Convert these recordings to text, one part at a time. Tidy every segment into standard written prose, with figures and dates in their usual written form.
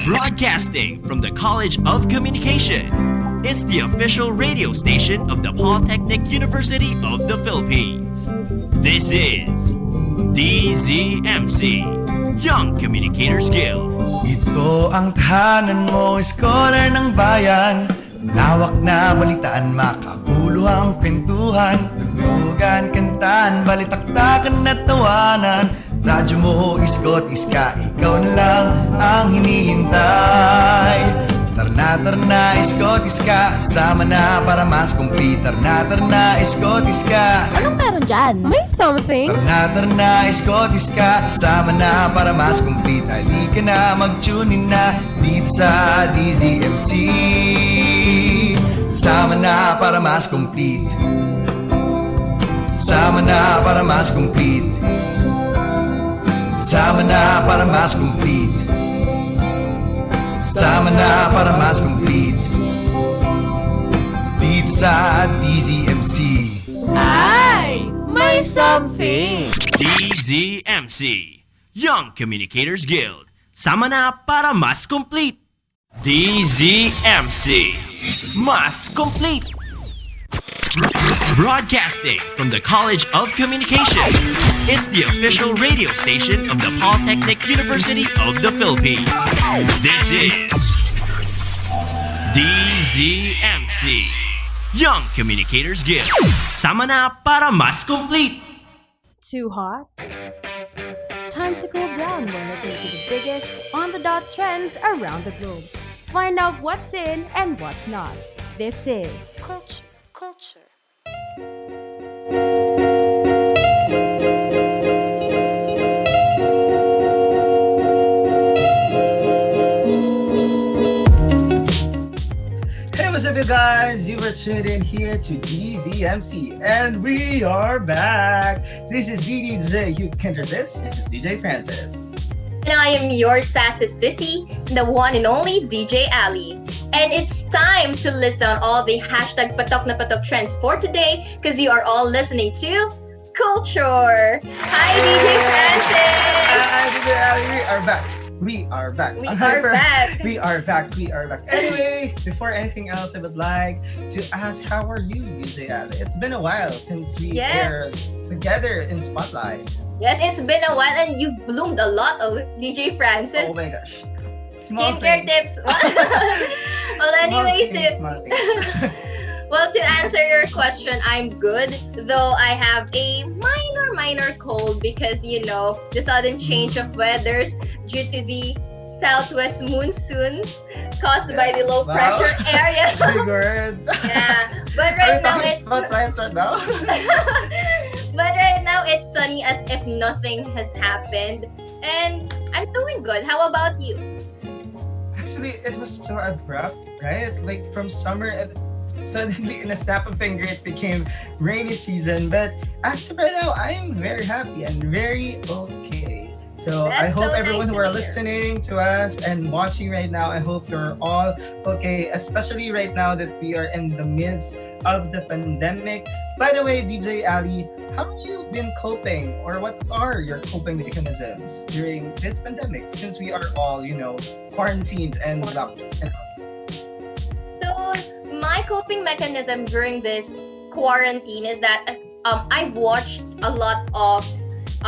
Broadcasting from the College of Communication. It's the official radio station of the Polytechnic University of the Philippines. This is DZMC, Young Communicators Guild. Ito ang tahanan mo, scholar ng bayan. Lawak na balitaan, makakuluhang kwentuhan. Tugtugan, kantahan, balitaktakan at tawanan. Radyo mo, iskot, iska, ikaw na lang ang hinihintay. Tarna, iskot, iska, sama na para mas complete. Tarna, iskot, iska. Anong meron dyan? May something? Tarna, iskot, iska, sama na para mas complete. Halika na, mag-tune in na dito sa DZMC. Sama na para mas complete. Sama na para mas complete. Sama na para mas complete. Sama na para mas complete. Dito sa DZMC. Ay! May something! DZMC, Young Communicators Guild. Sama na para mas complete. DZMC, mas complete. Broadcasting from the College of Communication. It's the official radio station of the Polytechnic University of the Philippines. This is DZMC, Young Communicators Guild. Sama na para mas complete. Too hot? Time to cool down when listening to the biggest on-the-dot trends around the globe. Find out what's in and what's not. This is Coolture. Hey, what's up, you guys? You were tuned in here to DZMC, and we are back. This is DJ. You can resist. This is DJ Francis. And I am your sassy sissy, the one and only DJ Ali. And it's time to list down all the hashtag patok na patok trends for today because you are all listening to Coolture. Hi, DJ Francis. Hi, DJ Ali. We are back. We are back. We are back. We are back. We are back. Anyway, before anything else, I would like to ask, how are you, DJ Ali? It's been a while since we were together in Spotlight. Yes, it's been a while and you've bloomed a lot, DJ Francis. Oh my gosh. Small skincare things. tips. Well, anyways, well, to answer your question, I'm good. Though I have a minor cold because, you know, the sudden change of weathers due to the southwest monsoon caused by the low pressure area. Big word. Yeah, but right now it's about science right now. But right now it's sunny as if nothing has happened, and I'm doing good. How about you? Actually, it was so abrupt, right? Like from summer, suddenly in a snap of finger, it became rainy season. But as of right now, I am very happy and very okay. So I hope everyone who are listening to us and watching right now, I hope you're all okay, especially right now that we are in the midst of the pandemic. By the way, DJ Ali, how have you been coping, or what are your coping mechanisms during this pandemic since we are all, you know, quarantined and locked? So my coping mechanism during this quarantine is that I've watched a lot of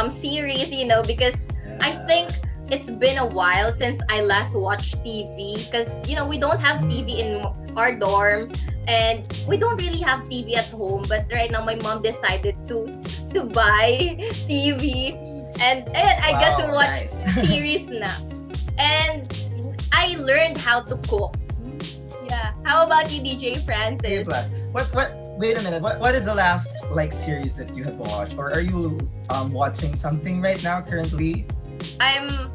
series, you know, because I think it's been a while since I last watched TV because, you know, we don't have TV in our dorm and we don't really have TV at home. But right now, my mom decided to buy TV and I got to watch series na. And I learned how to cook. Yeah. How about you, DJ Francis? What? Wait a minute. What is the last series that you have watched, or are you watching something right now currently? I'm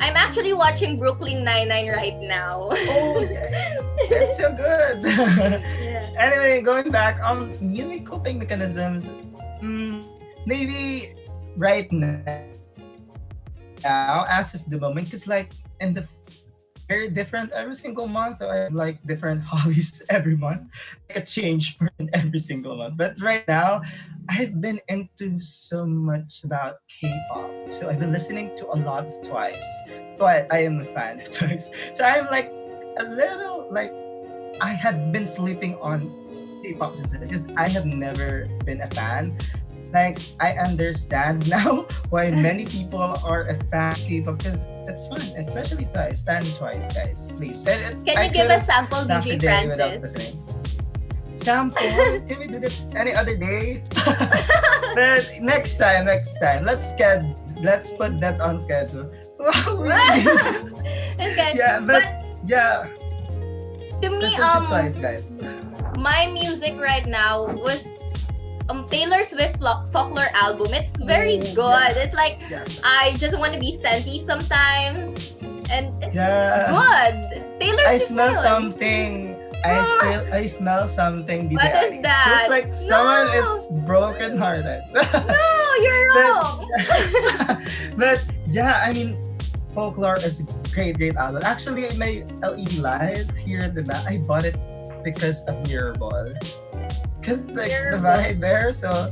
actually watching Brooklyn Nine-Nine right now. Oh, yeah. That's so good. Yeah. Anyway, going back, new coping mechanisms. Maybe right now, as of the moment, because like in the very different every single month. So I have like different hobbies every month, like a change person every single month. But right now, I've been into so much about K-pop. So I've been listening to a lot of Twice. Twice, I am a fan of Twice. So I'm like a little like I have been sleeping on K-pop since then because I have never been a fan. Like I understand now why many people are a fan of K-pop because it's fun, especially Twice. Stand Twice, guys, please. Can you give a sample, DJ Francis? Sample? Can we do that any other day? But next time, let's put that on schedule. Okay. Yeah, but yeah. To me, Listen to Twice, guys. my music right now was Taylor Swift folklore album. It's very good. Yeah. It's like Yes. I just want to be senti sometimes, and it's Yeah. good. Taylor I Swift smell yun. something. I smell something. DJ. What is that? Feels like someone No. is broken hearted. No, you're wrong. But yeah, I mean, Folklore is a great album. Actually, my LED lights here at the back, I bought it because of Mirrorball. Because like the Mirrorball. vibe there. So,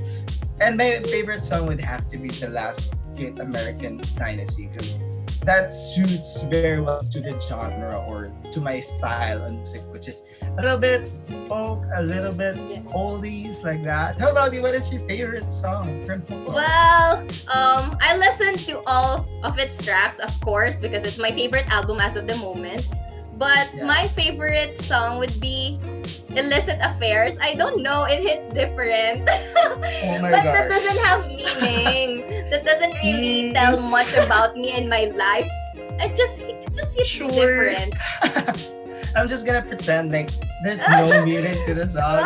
and my favorite song would have to be The Last Great American Dynasty because that suits very well to the genre or to my style of music, which is a little bit folk, a little bit oldies like that. How about you? What is your favorite song from Folklore? Well, I listened to all of its tracks, of course, because it's my favorite album as of the moment. But Yeah. my favorite song would be Illicit Affairs. I don't know, it hits different. Oh my But that gosh. doesn't have meaning. That doesn't really tell much about me and my life. It just hits Sure. different. I'm just gonna pretend like there's no meaning to the song.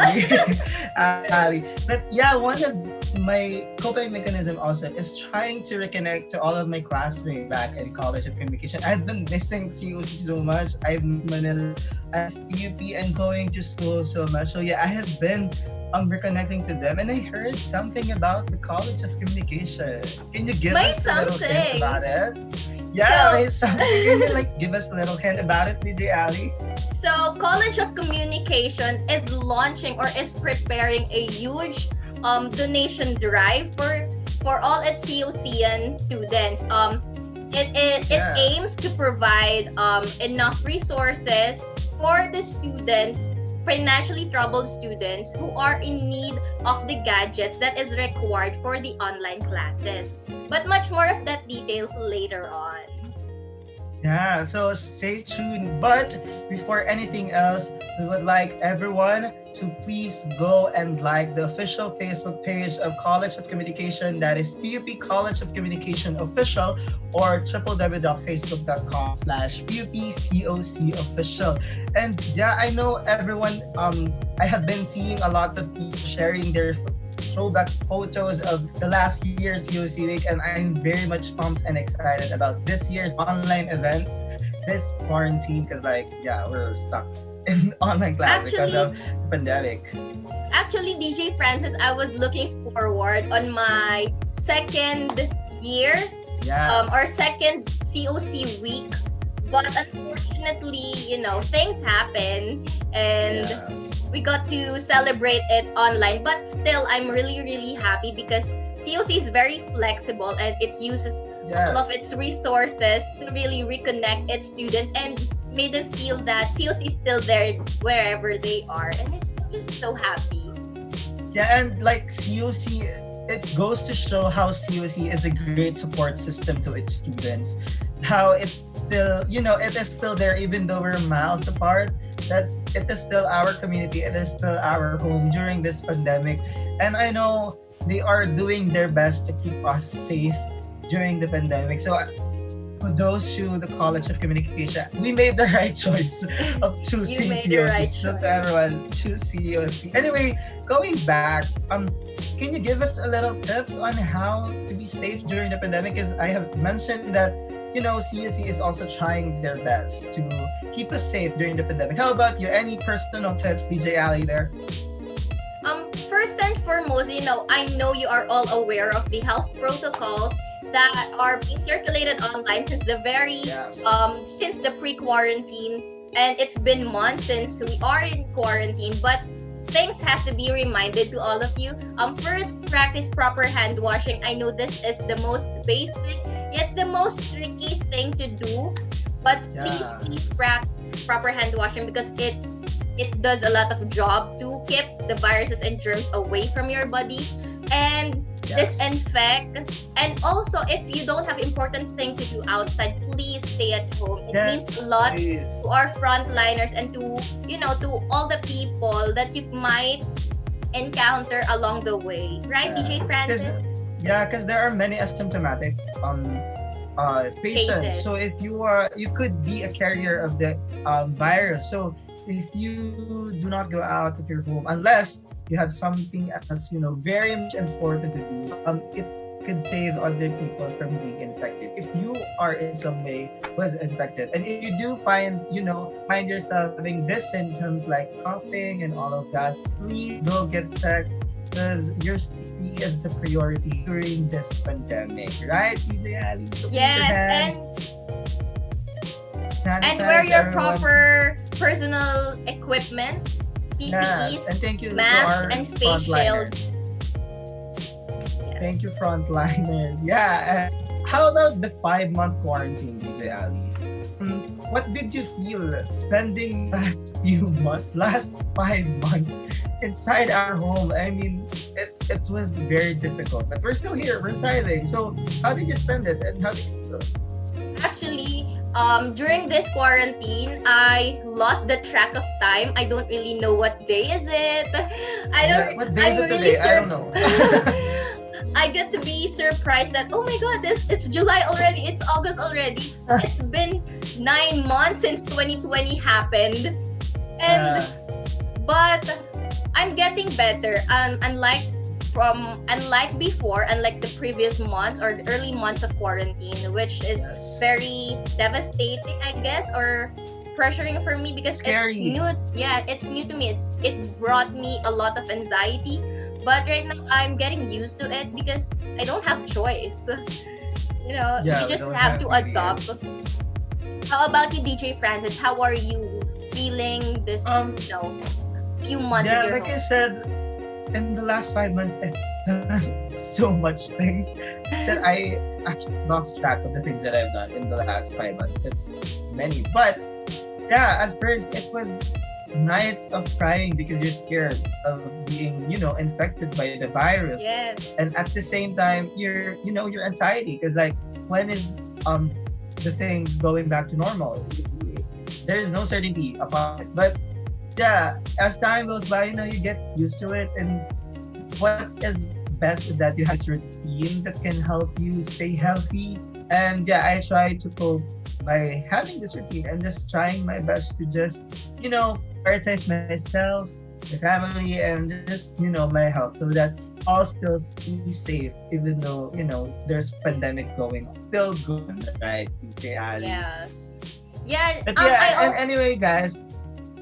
But yeah, one of my coping mechanism also is trying to reconnect to all of my classmates back in College of Communication. I've been missing COC so much. I've Manila as PUP and going to school so much. So yeah, I have been reconnecting to them, and I heard something about the College of Communication. Can you give May us a little hint something. about it? Yeah, So- may something. Can you like give us a little hint about it, DJ Ali? So, College of Communication is launching or is preparing a huge donation drive for all its COCN students. It Yeah. aims to provide enough resources for the students, financially troubled students who are in need of the gadgets that is required for the online classes. But much more of that details later on. Yeah, so stay tuned. But before anything else, we would like everyone to please go and like the official Facebook page of College of Communication. That is PUP College of Communication Official, or www.facebook.com/PUPCOC Official. And yeah, I know everyone, I have been seeing a lot of people sharing their throwback photos of the last year's COC week, and I'm very much pumped and excited about this year's online events, this quarantine, because like, yeah, we're stuck in online class because of the pandemic. Actually, DJ Francis, I was looking forward on my second year Yeah. or second COC week. But unfortunately, things happen and Yes. we got to celebrate it online. But still, I'm really, really happy because COC is very flexible and it uses all of its resources to really reconnect its students and made them feel that COC is still there wherever they are. And I'm just so happy. Yeah, and like COC, it goes to show how COC is a great support system to its students. How it's still, it is still there even though we're miles apart. That it is still our community, it is still our home during this pandemic. And I know they are doing their best to keep us safe during the pandemic. So kudos to the College of Communication. We made the right choice of choosing made the COC. right So choice. to everyone, choose COC. Anyway, going back, can you give us a little tips on how to be safe during the pandemic? Because I have mentioned that CSE is also trying their best to keep us safe during the pandemic. How about you? Any personal tips, DJ Ali there? First and foremost, I know you are all aware of the health protocols that are being circulated online since the very Yes. since the pre-quarantine, and it's been months since we are in quarantine, but things have to be reminded to all of you. First, practice proper hand washing. I know this is the most basic yet the most tricky thing to do, but please Yes. practice proper hand washing because it does a lot of job to keep the viruses and germs away from your body and Yes. disinfect. And also, if you don't have important thing to do outside, please stay at home. It Yes, means a lot please. to our frontliners and to to all the people that you might encounter along the way, right, DJ Francis? Because there are many asymptomatic patients. Cases. So if you could be a carrier of the virus. So if you do not go out of your home unless you have something else, very much important to do, it could save other people from being infected. If you are in some way was infected, and if you do find yourself having these symptoms like coughing and all of that, please go get checked because your safety is the priority during this pandemic, right, DJ Ali? So keep your Yes, hands, and sanitize wear your everyone. proper personal equipment, PPEs, Yes, and thank you to masks, our and face frontliners. shields. Thank you, frontliners. Yeah. How about the 5-month quarantine, DJ Ali? What did you feel spending last 5 months inside our home? I mean, it was very difficult, but we're still here. We're thriving. So, how did you spend it, and how did you feel? Actually, during this quarantine, I lost the track of time. I don't really know what day is it. What day is I'm it really today? I don't know. I get to be surprised that oh my god, it's July already. It's August already. It's been 9 months since 2020 happened, and but I'm getting better. Unlike before, unlike the previous months or the early months of quarantine, which is Yes. very devastating, I guess, or pressuring for me because Scary. it's new. Yeah, it's new to me. It brought me a lot of anxiety, but right now I'm getting used to it because I don't have choice. You we just don't have to really adopt. How about you, DJ Francis? How are you feeling this? Few months Yeah, of your like home? I said, in the last 5 months, I've done so much things that I actually lost track of the things that I've done in the last 5 months. It's many. But yeah, at first it was nights of crying because you're scared of being, infected by the virus. Yes. And at the same time, your anxiety because like when is the things going back to normal? There is no certainty about it. But yeah, as time goes by, you get used to it. And what is best is that you have this routine that can help you stay healthy. And yeah, I try to cope by having this routine and just trying my best to just, prioritize myself, my family, and just, my health so that all still be safe, even though, there's pandemic going on. Still good, right, DJ Ali? Yeah. Yeah. But yeah, and anyway, guys,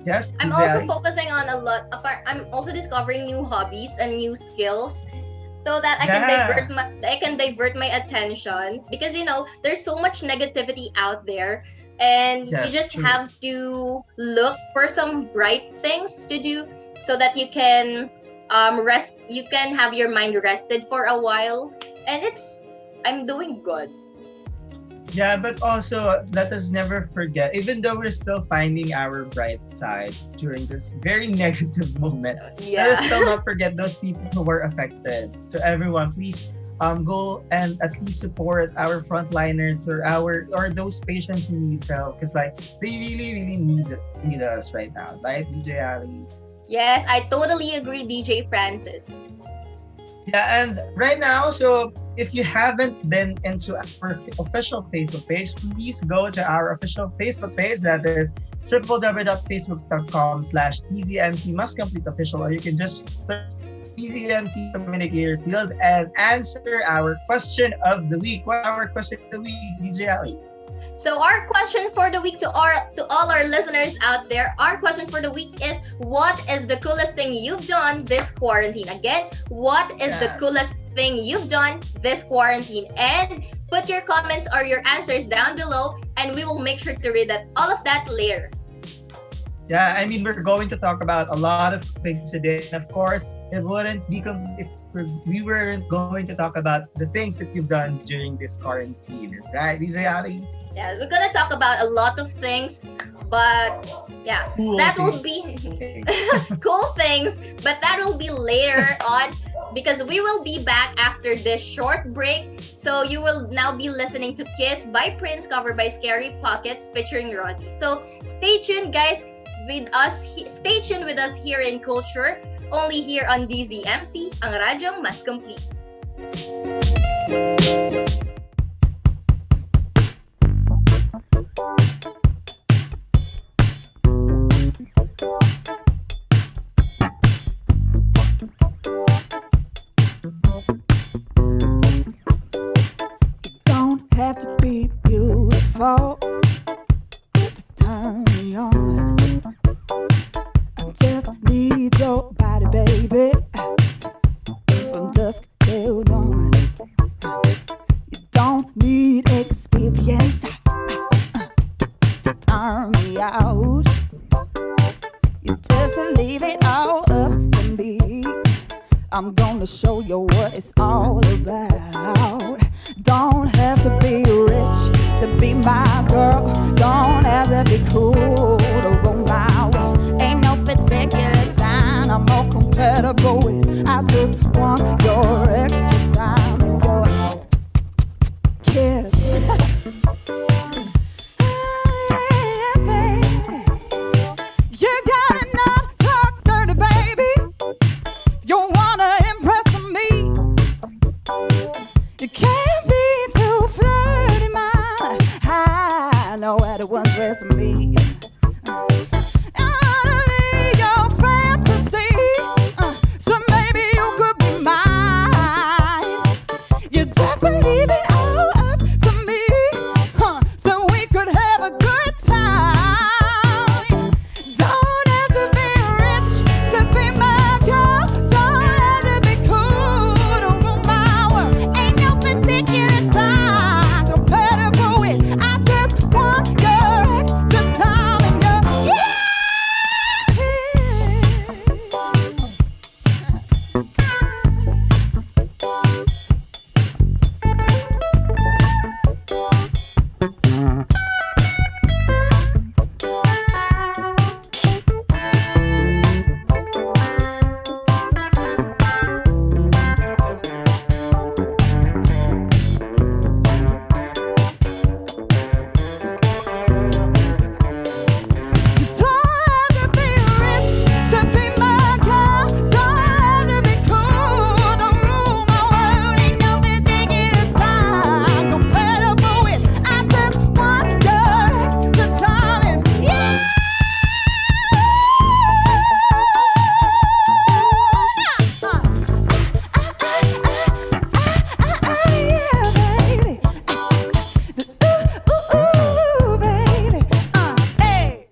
yes, I'm DJ also Ali? focusing on a lot. I'm also discovering new hobbies and new skills, so that I can divert my attention because there's so much negativity out there, and you Yes, just true. have to look for some bright things to do so that you can rest. You can have your mind rested for a while, and I'm doing good. Yeah, but also let us never forget, even though we're still finding our bright side during this very negative moment, let us still not forget those people who were affected. To everyone, please go and at least support our frontliners or those patients who need help because like they really really need us right now, right, DJ Ali? Yes, I totally agree, DJ Francis. Yeah, and right now, so if you haven't been into our official Facebook page, please go to our official Facebook page. That is www.facebook.com/dzmc-must-complete-official, or you can just search dzmc Communicators Guild and answer our question of the week. What's our question of the week, DJ Ali? So our question for the week to all our listeners out there, our question for the week is, what is the coolest thing you've done this quarantine? Again, what is the Yes. coolest thing you've done this quarantine. And put your comments or your answers down below, and we will make sure to read all of that later. Yeah, I mean, we're going to talk about a lot of things today. And of course, it wouldn't be if we weren't going to talk about the things that you've done during this quarantine, right, DJ Ali? Yeah, we're gonna talk about a lot of things, but yeah, Cool that will things. be cool things, but that will be later on because we will be back after this short break. So you will now be listening to Kiss by Prince, covered by Scary Pockets featuring Rosie. So stay tuned, guys, with us. Stay tuned with us here in Coolture, only here on DZMC, ang radyong mas complete. Have to be beautiful to turn me on. I just need your body, baby, from dusk till dawn. You don't need experience to turn me out. You just leave it all up to me. I'm gonna show you what it's all about. Don't have to be rich to be my girl. Don't have to be cool to roll my world. Ain't no particular sign I'm more compatible with. I just want your extra time and your kiss. Yeah, baby. You gotta not talk dirty, baby. You wanna impress me. You can't be too flirty, man. I know everyone's dressing me. Your fantasy, so maybe you could be mine. You just leave it all up to me, so we could have a good time. Don't have to be rich to be my girl. Don't have to be cool to rule my world. Ain't no particular time compatible with. I just want your extra time and your yeah. Don't have to be rich to be my girl. Don't have to be cool, don't rule my world. Ain't no particular sign compatible with. I just want your extra time and yeah. Yeah, baby. Ooh, baby. Hey.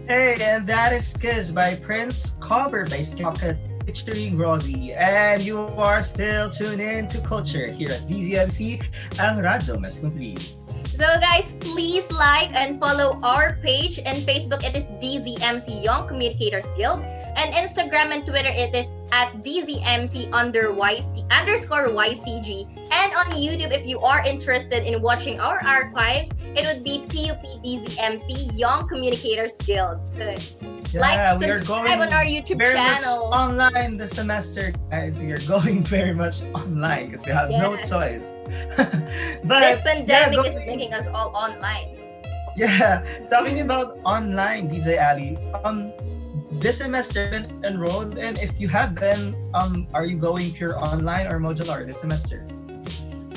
Hey, and that is Kiss by Prince, covered by Pocket featuring Rosie. And you are still tuned in to Culture here at DZMC, ang radyo mas complete. So guys, please like and follow our page. And Facebook, it is dzmc-young Communicators Guild. And Instagram and Twitter, it is at dzmc_ycg. And on YouTube, if you are interested in watching our archives, it would be PUP-DZMC-Young Communicators Guild. So like, we are subscribe on our YouTube very channel. much online this semester, guys. We are going very much online because we have no Yes. choice. This pandemic is going- making us all online. Yeah, talking about online, DJ Ali. This semester been enrolled, and if you have been, are you going pure online or modular this semester?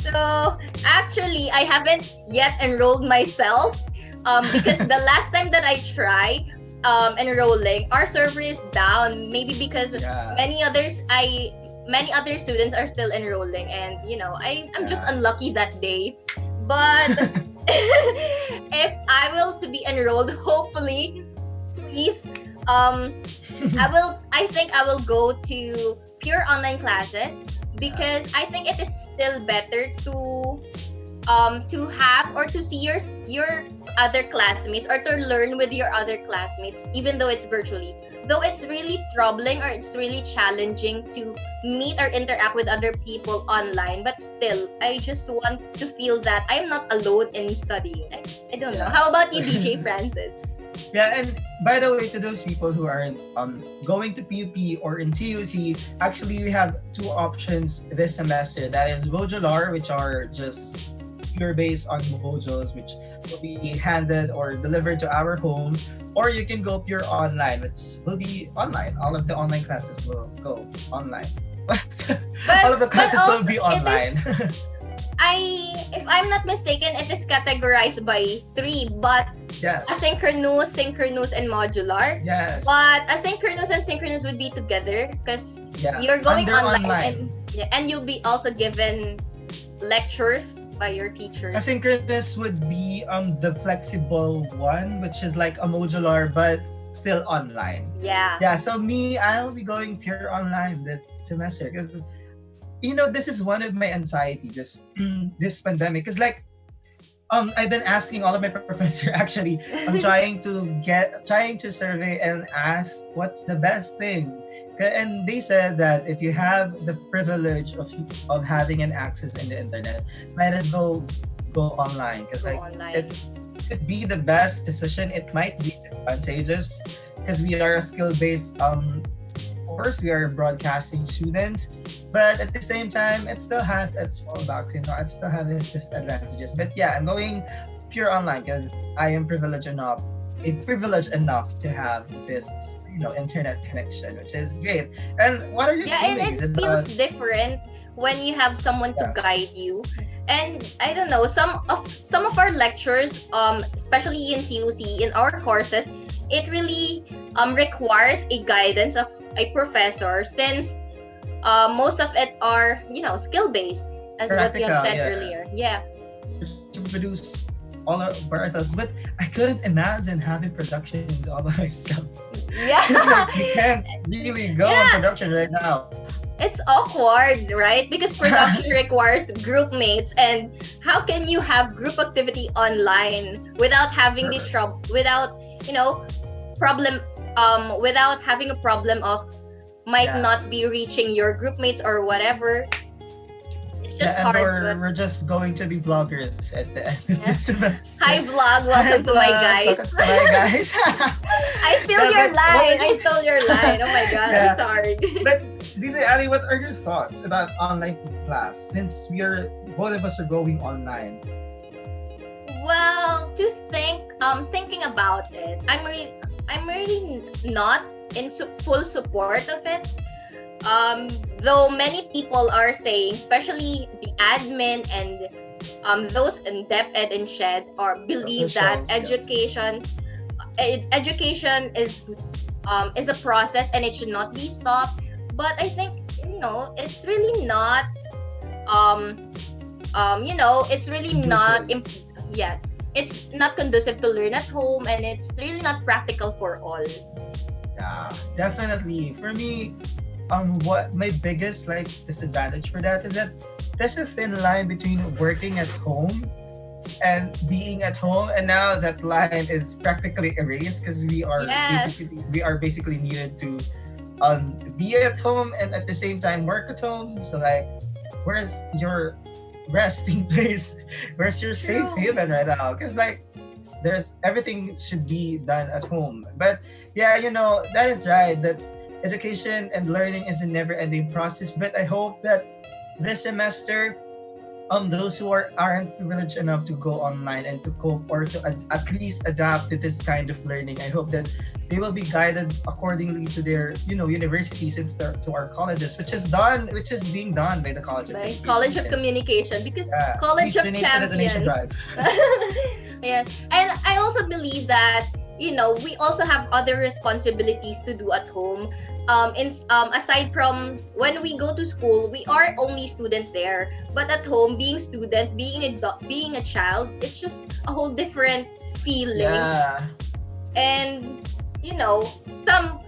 So actually, I haven't yet enrolled myself because the last time that I tried enrolling, our server is down. Maybe because Yeah. many other students are still enrolling, and I'm just unlucky that day. But if I will to be enrolled, hopefully, please, I think I will go to pure online classes, because I think it is still better to have or to see your other classmates, or to learn with your other classmates, even though it's virtually. Though it's really troubling, or it's really challenging to meet or interact with other people online, but still, I just want to feel that I'm not alone in studying. I don't know. How about you, DJ Francis? Yeah, and by the way, to those people who aren't going to PUP or in CUC, actually we have two options this semester. That is modular, which are just pure based on modules, which will be handed or delivered to our homes, or you can go pure online, which will be online. All of the online classes will go online. All of the classes will be online. If I'm not mistaken, it is categorized by 3, but yes. Asynchronous, synchronous, and modular. Yes. But asynchronous and synchronous would be together, because you're going online. And you'll be also given lectures by your teachers. Asynchronous would be the flexible one, which is like a modular but still online. Yeah. So me, I'll be going pure online this semester, because this is one of my anxiety this pandemic. Because I've been asking all of my professor, actually. I'm trying to survey and ask what's the best thing. And they said that if you have the privilege of having an access in the internet, might as well go online, because it could be the best decision. It might be advantageous, because we are a skill-based course. We are broadcasting students, but at the same time, it still has its fallbacks. It still has its disadvantages. But yeah, I'm going pure online because I am privileged enough to have this internet connection, which is great. And what are your feelings? And it feels different when you have someone to guide you. And I don't know, some of our lectures, especially in CUC, in our courses, it really requires a guidance of a professor, since most of it are skill based, as what you have said earlier. To produce all by ourselves, but I couldn't imagine having productions all by myself. We can't really go on production right now. It's awkward, right? Because production requires group mates, and how can you have group activity online without having the trouble, without having a problem of might not be reaching your group mates or whatever. Just hard, we're just going to be vloggers at the end of this semester. Hi vlog, welcome to my guys. I stole your line. Oh my god, I'm sorry. But DJ Ali, what are your thoughts about online class, since both of us are going online? Well, thinking about it, I'm really not in full support of it. Though many people are saying, especially the admin and those in Dep Ed and Shed, believe that education is a process and it should not be stopped. But I think it's really not it's really not it's not conducive to learn at home, and it's really not practical for all. Yeah, definitely. For me, what my biggest disadvantage for that is that there's a thin line between working at home and being at home, and now that line is practically erased, because we are basically needed to be at home and at the same time work at home. So where's your resting place? Where's your safe haven right now? Because there's everything should be done at home. But that is right, that education and learning is a never-ending process. But I hope that this semester, those who aren't privileged enough to go online and to cope or to at least adapt to this kind of learning, I hope that they will be guided accordingly to their universities and to our colleges, which is being done by the College of Communication, because College of Champions. Drive. Yes, and I also believe that we also have other responsibilities to do at home. Aside from when we go to school, we are only students there. But at home, being student, being a child, it's just a whole different feeling. Yeah. And some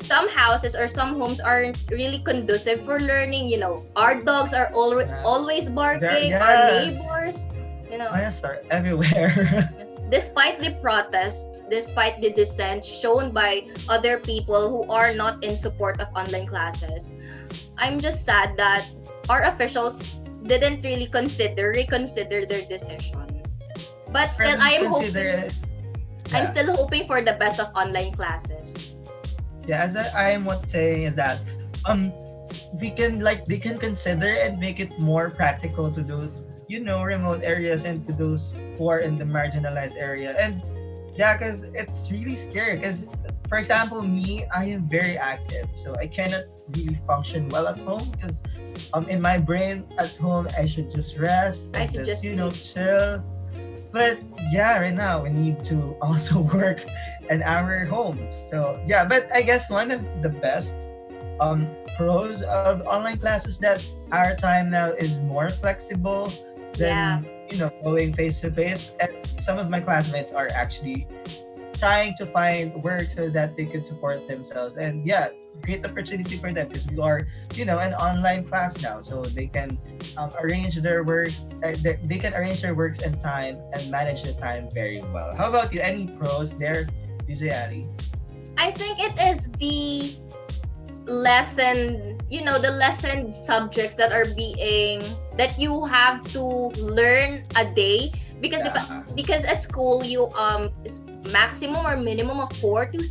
some houses or some homes aren't really conducive for learning. Our dogs are always barking. Yes. Our neighbors, Bias are everywhere. despite the protests, despite the dissent shown by other people who are not in support of online classes, I'm just sad that our officials didn't really reconsider their decision. But still, I'm still hoping for the best of online classes. Yeah, I'm what saying is that they can consider and make it more practical to those remote areas and to those who are in the marginalized area. And yeah, because it's really scary, because for example, me, I am very active, so I cannot really function well at home, because in my brain at home I should just rest and just chill. But yeah, right now we need to also work in our homes. So yeah, but I guess one of the best pros of online classes that our time now is more flexible than going face to face. And some of my classmates are actually trying to find work so that they could support themselves. And yeah, great opportunity for them, because we are an online class now, so they can arrange their works. They can arrange their works and time and manage the time very well. How about you? Any pros there, DJ Ali? I think it is the lesson, the lesson subjects that you have to learn a day, because at school you maximum or minimum of 4 to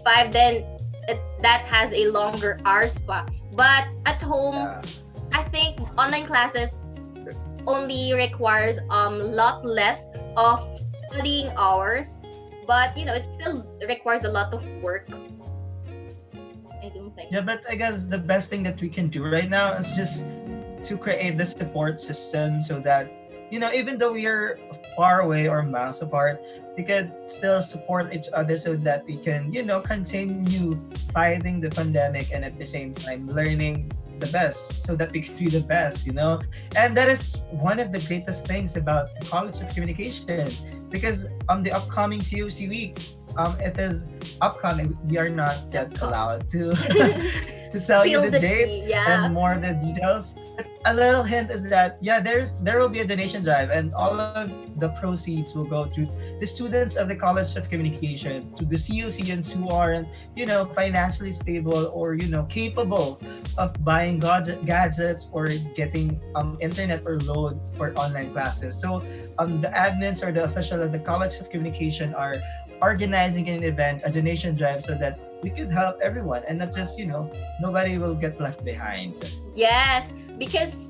5, then that has a longer hours pa. But at home, I think online classes only requires lot less of studying hours, but it still requires a lot of work. I don't think. Yeah, but I guess the best thing that we can do right now is just to create the support system, so that even though we are far away or miles apart, we can still support each other, so that we can continue fighting the pandemic, and at the same time learning the best, so that we can do the best. And that is one of the greatest things about the College of Communication, because the upcoming COC week, it is upcoming. We are not yet allowed to to tell you the dates and more of the details. But a little hint is that there will be a donation drive, and all of the proceeds will go to the students of the College of Communication, to the COCians who aren't financially stable or capable of buying gadgets or getting internet or load for online classes. So the admins or the official of the College of Communication are organizing an event, a donation drive, so that we could help everyone, and not just nobody will get left behind. Yes, because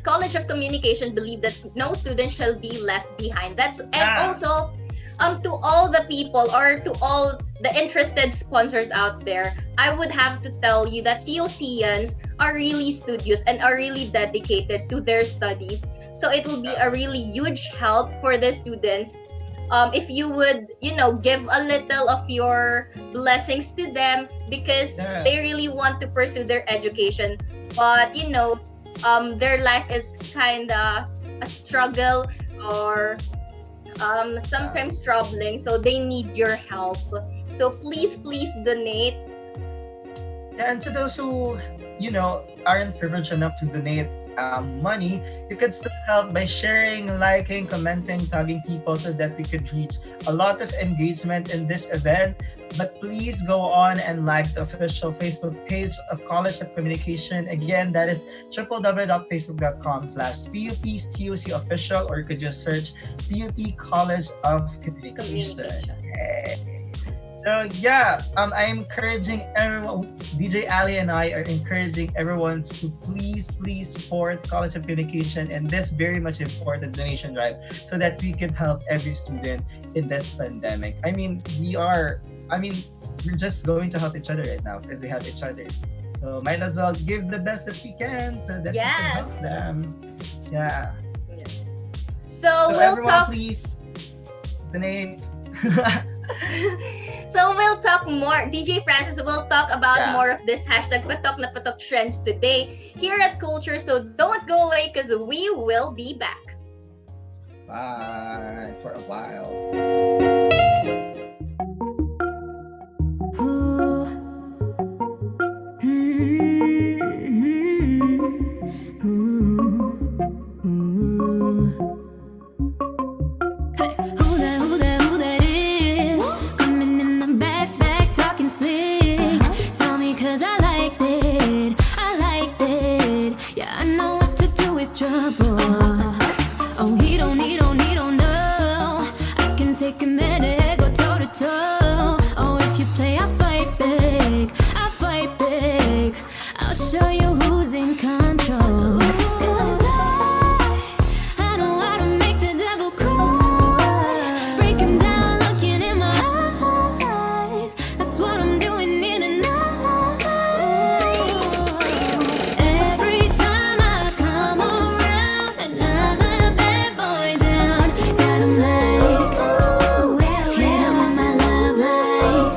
College of Communication believe that no student shall be left behind. Also to all the people, or to all the interested sponsors out there, I would have to tell you that COCians are really studious and are really dedicated to their studies. So it will be a really huge help for the students if you would give a little of your blessings to them, because they really want to pursue their education, but their life is kind of a struggle, or sometimes troubling, so they need your help. So please donate. And to those who aren't privileged enough to donate money, you could still help by sharing, liking, commenting, tagging people, so that we could reach a lot of engagement in this event. But please go on and like the official Facebook page of College of Communication. Again, that is www.facebook.com/PUPCOC official, or you could just search PUP College of Communication. So yeah, I'm encouraging everyone. DJ Ali and I are encouraging everyone to please support College of Communication and this very much important donation drive, so that we can help every student in this pandemic. We're just going to help each other right now, because we have each other. So might as well give the best that we can, so that we can help them. Yeah. So we'll everyone, talk. please donate. So we'll talk more. DJ Francis will talk about Yeah. more of this hashtag patok na patok trends today here at Coolture. So don't go away because we will be back. Bye for a while. Ooh. Ooh. Ooh. Hey, who that is? Coming in the back, talking slick. Tell me 'cause I like it. Yeah, I know what to do with trouble. Oh, he don't know. I can take him head, go toe to toe. Oh, if you play, I'll fight big. I'll show you who's in control. 'Cause I know how to make the devil cry. Break him down, looking in my eyes. That's what I'm doing here tonight. Every time I come around, another bad boy down. Got him like, hit him with my love like,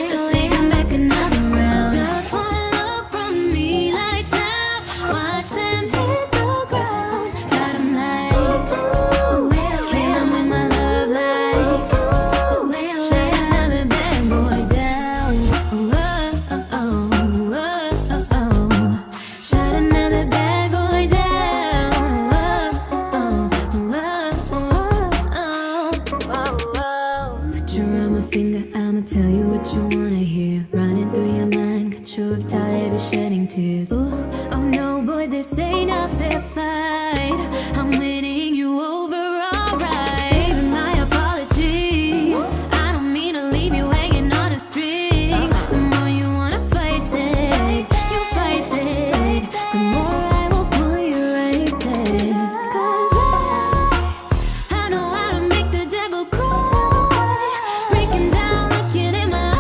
but they come back another round. Just one look from me lights out. Watch them hit the ground. Got him like, hit him with my love like, shut another bad boy down. Shut another bad boy down. Put your arm, my finger, I'ma tell you what you wanna hear. Running through your mind, got you hooked, I'll have you shedding tears. Ooh, oh no, boy, this ain't a fair fight. I'm winning you over, alright. Baby, my apologies. I don't mean to leave you hanging on a string. The more you wanna fight that, you fight that. The more I will pull you right back. 'Cause I know how to make the devil cry. Break him down, looking in my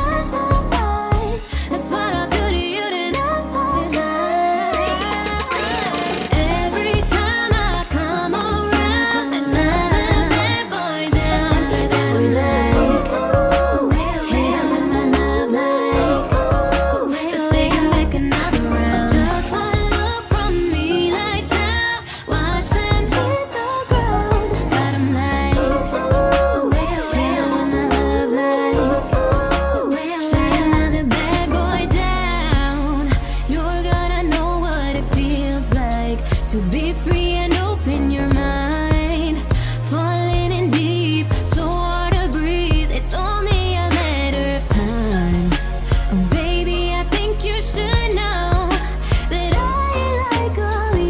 eyes. That's what I'll do to you tonight. Every time I come around, another bad boy down. Got him like, hit him with my love like, but they come back another round. Just one look from me lights out. Watch them hit the ground. Got him like, hit him with my love like, shut another bad boy down. You're gonna know what it feels like to be free and open your mind. Falling in deep, so hard to breathe. It's only a matter of time. Oh baby, I think you should know that I like all the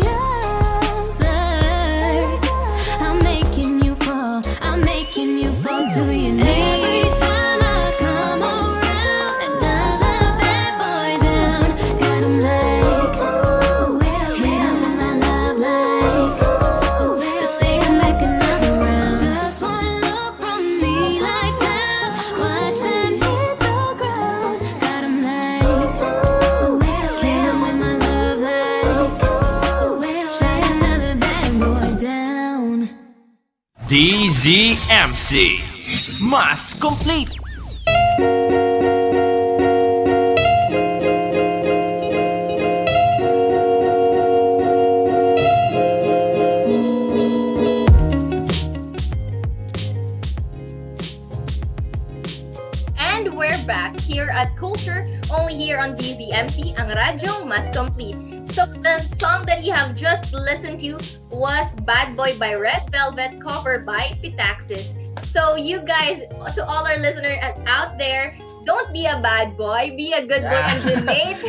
others. I'm making you fall to your knees. Every time I come around, another bad boy down. Got him like, hit him with my love like, but they come back another round. Just one look from me lights out. Watch them hit the ground. Got him like, hit him with my love like, shut another bad boy down. DZMC. Mas complete. And we're back here at Coolture, only here on DZMC, ang radyo mas complete. So the song that you have just listened to was Bad Boy by Red Velvet, covered by Pitaxis. So you guys, to all our listeners out there, don't be a bad boy, be a good boy and donate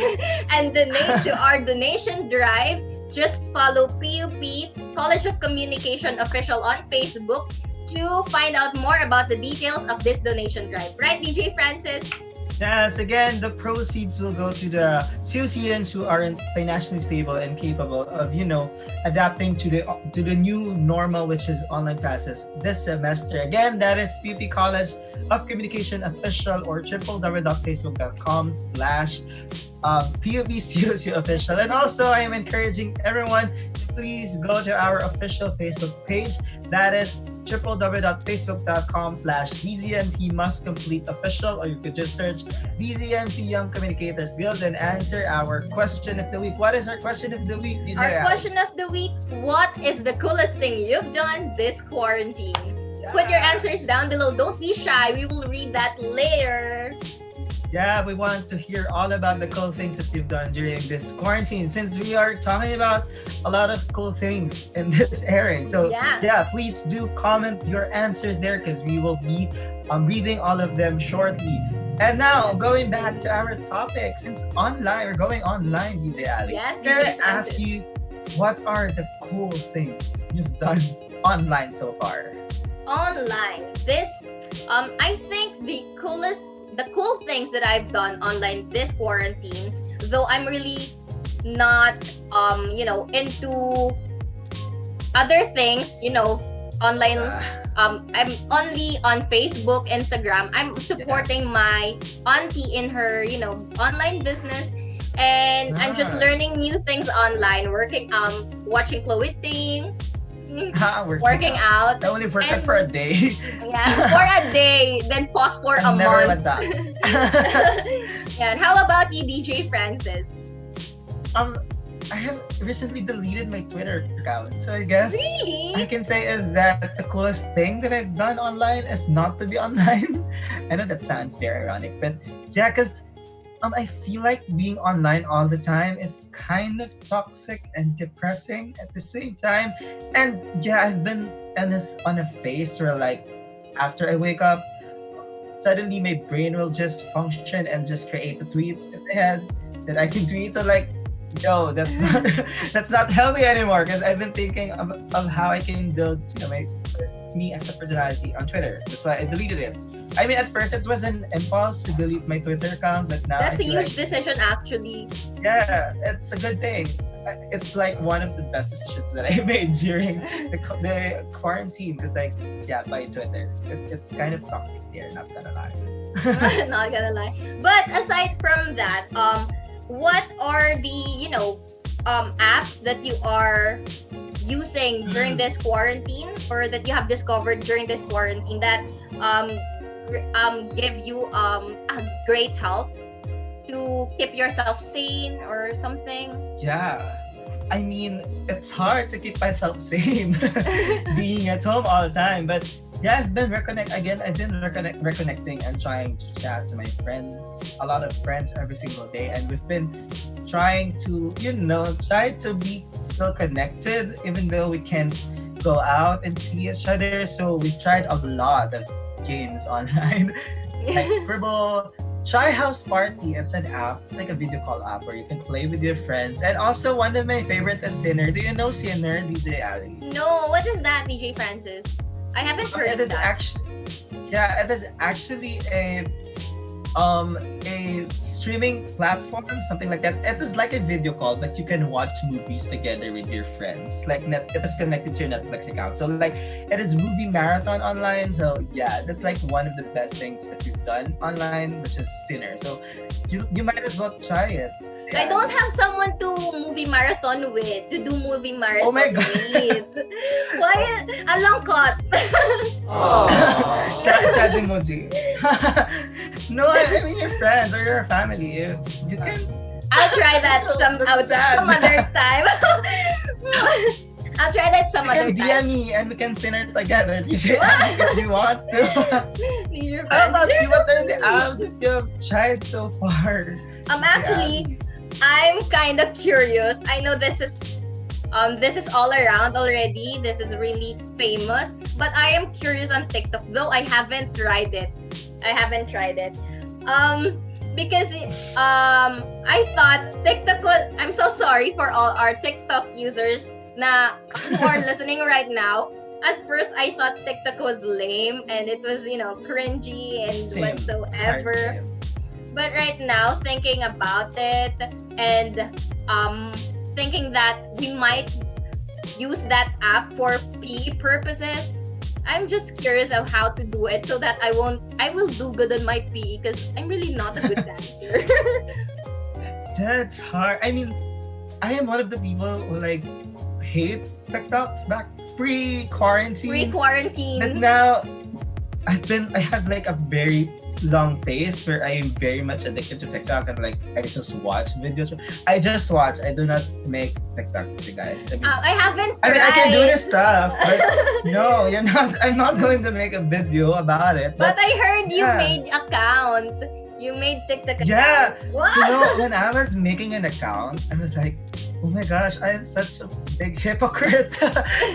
and donate to our donation drive. Just follow PUP, College of Communication Official on Facebook to find out more about the details of this donation drive. Right, DJ Francis? Yes, again, the proceeds will go to the students who aren't financially stable and capable of, adapting to the new normal, which is online classes this semester. Again, that is PUP College of Communication Official or www.facebook.com/PUPCOC Official. And also, I am encouraging everyone to please go to our official Facebook page. That is www.facebook.com/dzmc-must-complete-official, or you could just search DZMC Young Communicators Guild and answer our question of the week. What is our question of the week, DJ? Our question of the week: what is the coolest thing you've done this quarantine? Put your answers down below. Don't be shy. We will read that later. Yeah, we want to hear all about the cool things that you've done during this quarantine, since we are talking about a lot of cool things in this airing. So Yeah. please do comment your answers there, because we will be reading all of them shortly. And now, going back to our topic, since we're going online, DJ Ali. Yes, Can I DJ ask you, what are the cool things you've done online so far? Online. I think the cool things that I've done online this quarantine, though I'm really not into other things, online. I'm only on Facebook, Instagram. I'm supporting my auntie in her, online business, and I'm just Nice. learning new things online, watching clothing, working out. I only worked And- for a day. Yeah, for a day, then pause for a I never month. went back. Yeah, and how about you, DJ Francis? I have recently deleted my Twitter account, so I guess I Really? can say is that the coolest thing that I've done online is not to be online. I know that sounds very ironic, but yeah, because I feel like being online all the time is kind of toxic and depressing at the same time. And yeah, I've been on a phase where, like, after I wake up, suddenly my brain will just function and just create a tweet in my head that I can tweet. So, like, yo, that's not that's not healthy anymore, because I've been thinking of how I can build me as a personality on Twitter. That's why I deleted it. I mean, at first it was an impulse to delete my Twitter account, but now That's I a feel huge decision, actually. yeah, it's a good thing. It's like one of the best decisions that I made during the quarantine, because, like, yeah, by Twitter, it's kind of toxic here, not gonna lie. Not gonna lie. But aside from that, what are the apps that you are using during this quarantine, or that you have discovered during this quarantine that give you a great help to keep yourself sane or something? Yeah. I mean, it's hard to keep myself sane being at home all the time. But yeah, I've been reconnecting and trying to chat to my friends, a lot of friends every single day. And we've been trying to, try to be still connected, even though we can't go out and see each other. So we've tried a lot of games online, like Scribble. Try House Party. It's an app. It's like a video call app where you can play with your friends. And also, one of my favorite is Sinner. Do you know Sinner, DJ Ali? No, what is that, DJ Francis? I haven't heard It of is that. it is actually a streaming platform, something like that. It is like a video call, but you can watch movies together with your friends. Like, it is connected to your Netflix account. So, like, it is movie marathon online. So yeah, that's like one of the best things that we've done online, which is Sinner. So you might as well try it. I don't have someone to movie marathon with, to do movie marathon Oh my God. with. Why? Alangkot. Sad emoji. No, I mean your friends or your family. You can. I'll try that So- some that's sad. other time. I'll try that some You other can time. DM me and we can Sinner together. DJ Ali, if you want to. Your How friends. about you? They're What so are the apps that you've tried so far? Actually, I'm kind of curious. I know this is all around already. This is really famous, but I am curious on TikTok, though I haven't tried it. Because I thought TikTok was. I'm so sorry for all our TikTok users who are listening right now. At first, I thought TikTok was lame and it was, cringy and Same. whatsoever. Hard same. But right now, thinking about it and thinking that we might use that app for PE purposes, I'm just curious of how to do it so that I will do good on my PE, because I'm really not a good dancer. That's hard. I mean, I am one of the people who, like, hate TikToks back pre-quarantine. Pre-quarantine. But now I have like a very long phase where I am very much addicted to TikTok and like I just watch videos. I just watch. I do not make TikToks, you guys. I haven't I mean, I can do tried. this stuff, but no, you're not. I'm not going to make a video about it. But I heard you yeah. made account. You made TikTok account. Yeah. What? You know, when I was making an account, I was like, oh my gosh, I am such a big hypocrite.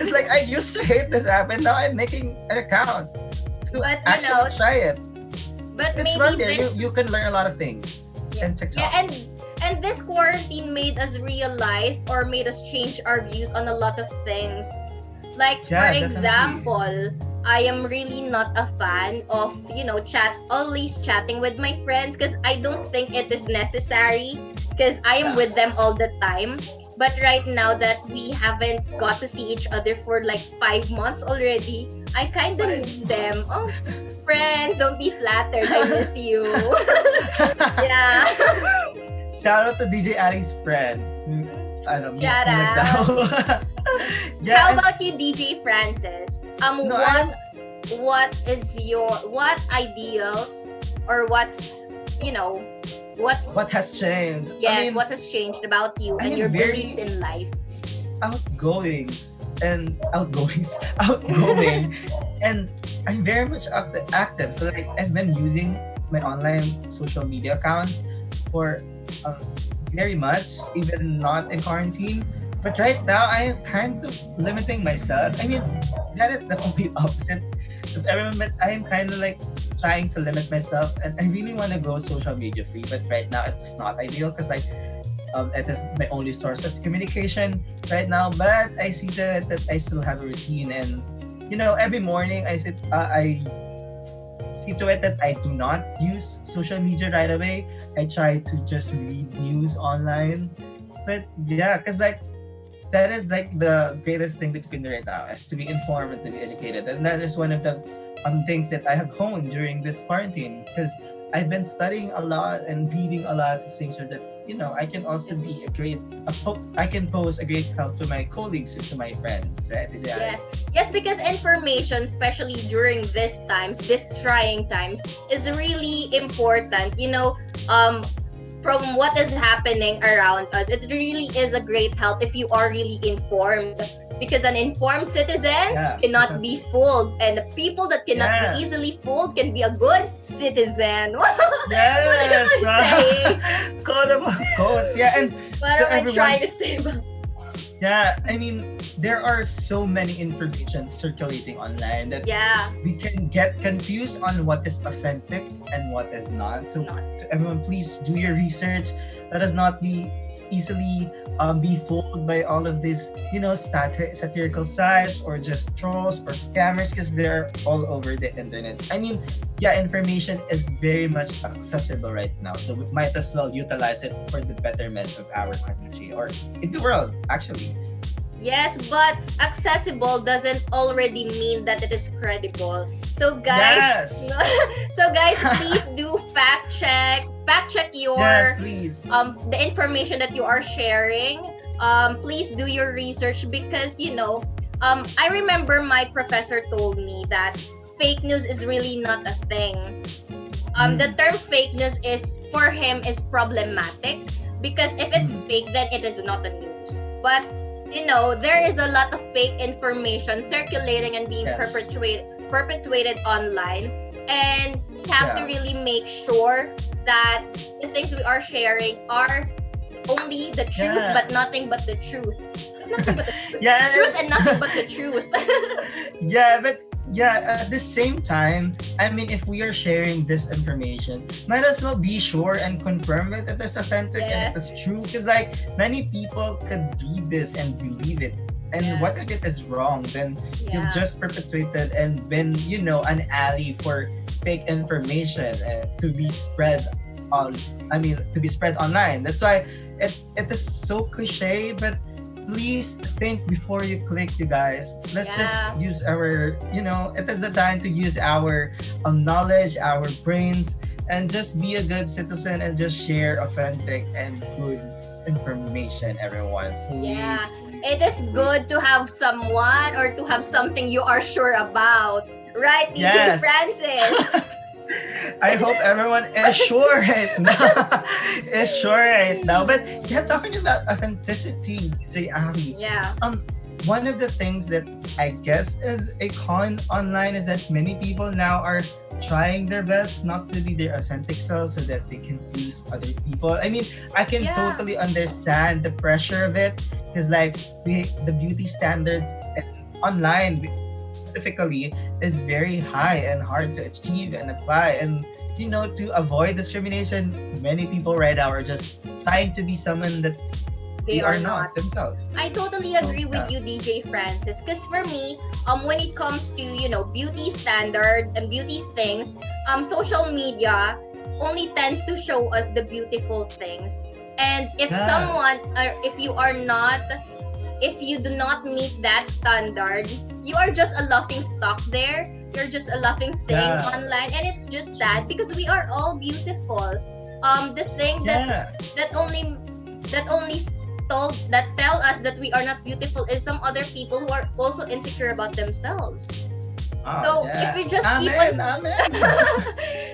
It's like I used to hate this app and now I'm making an account to But, you actually know, try it. But It's maybe fun there. this You can learn a lot of things in TikTok. Yeah, and this quarantine made us realize or made us change our views on a lot of things. Like Yeah, for definitely. example, I am really not a fan of, always chatting with my friends because I don't think it is necessary because I am with them Yes. all the time. But right now that we haven't got to see each other for like 5 months already, I kind of 5 miss them. months. Oh, friends, don't be flattered. I miss you. Yeah. Shout out to DJ Ali's friend. Ano, miss Shout mo out. daw. Yeah, How and- about you, DJ Francis? No, What ideals or what's what has changed? yes, I mean, what has changed about you I and am your very- beliefs in life? outgoing and and I'm very much active. So like I've been using my online social media accounts for very much, even not in quarantine. But right now I am kind of limiting myself. I mean, that is the complete opposite of everyone, but I am kind of like trying to limit myself and I really want to go social media free, but right now it's not ideal because like it is my only source of communication right now. But I see to it that I still have a routine, and every morning I see to it that I do not use social media right away. I try to just read news online. But yeah, because like that is like the greatest thing that you can do right now, is to be informed and to be educated, and that is one of the things that I have honed during this quarantine, because I've been studying a lot and reading a lot of things so that I can also be I can pose a great help to my colleagues and to my friends, right? Yes, because information, especially during these trying times, is really important. From what is happening around us, it really is a great help if you are really informed. Because an informed citizen Yes. cannot be fooled, and the people that cannot Yes. be easily fooled can be a good citizen. Yes. What am I saying? Code of quotes. Yeah, and What To am I everyone- trying to say about yeah, I mean, there are so many information circulating online that Yeah. we can get confused on what is authentic and what is not. So Not. to everyone, please do your research. Let us not be easily be fooled by all of these, satirical sites or just trolls or scammers, because they're all over the internet. I mean, yeah, information is very much accessible right now, so we might as well utilize it for the betterment of our country or in the world, actually. Yes, but accessible doesn't already mean that it is credible. So guys, Yes. Please do fact check your Yes, please. the information that you are sharing. Please do your research because I remember my professor told me that fake news is really not a thing. The term fake news is for him is problematic because if it's fake, then it is not a news. But there is a lot of fake information circulating and being Yes. perpetuated online, and we have to Yeah. really make sure that the things we are sharing are only the truth, Yeah. but nothing but the truth. Nothing but the truth. Yeah, Truth and nothing but the truth. At the same time, I mean, if we are sharing this information, might as well be sure and confirm it that it's authentic and it is true, because like many people could read this and believe it, and Yeah. what if it is wrong? Then Yeah. you've just perpetuated and been an ally for fake information to be spread online. That's why it is so cliche, but please think before you click, you guys. Let's just Yeah. use our, it is the time to use our knowledge, our brains, and just be a good citizen and just share authentic and good information, everyone. Please, Yeah. please. it is good to have someone or to have something you are sure about. Right, DJ Yes. Francis? I hope everyone is sure right now. Is sure right now. But yeah, talking about authenticity, J. Ali. Yeah. One of the things that I guess is a con online is that many people now are trying their best not to be their authentic selves so that they can please other people. I mean, I can Yeah. totally understand the pressure of it because like the beauty standards online specifically is very high and hard to achieve and apply. And to avoid discrimination, many people right now are just trying to be someone that They are are not not. themselves. I totally agree with yeah. you, DJ Francis. Because for me, when it comes to beauty standard and beauty things, social media only tends to show us the beautiful things. And if Yes. someone, or if you do not meet that standard, you are just a laughing stock there. You're just a laughing thing Yeah. online, and it's just sad because we are all beautiful. The thing Yeah. that only tell us that we are not beautiful is some other people who are also insecure about themselves. So if we just keep on Amen.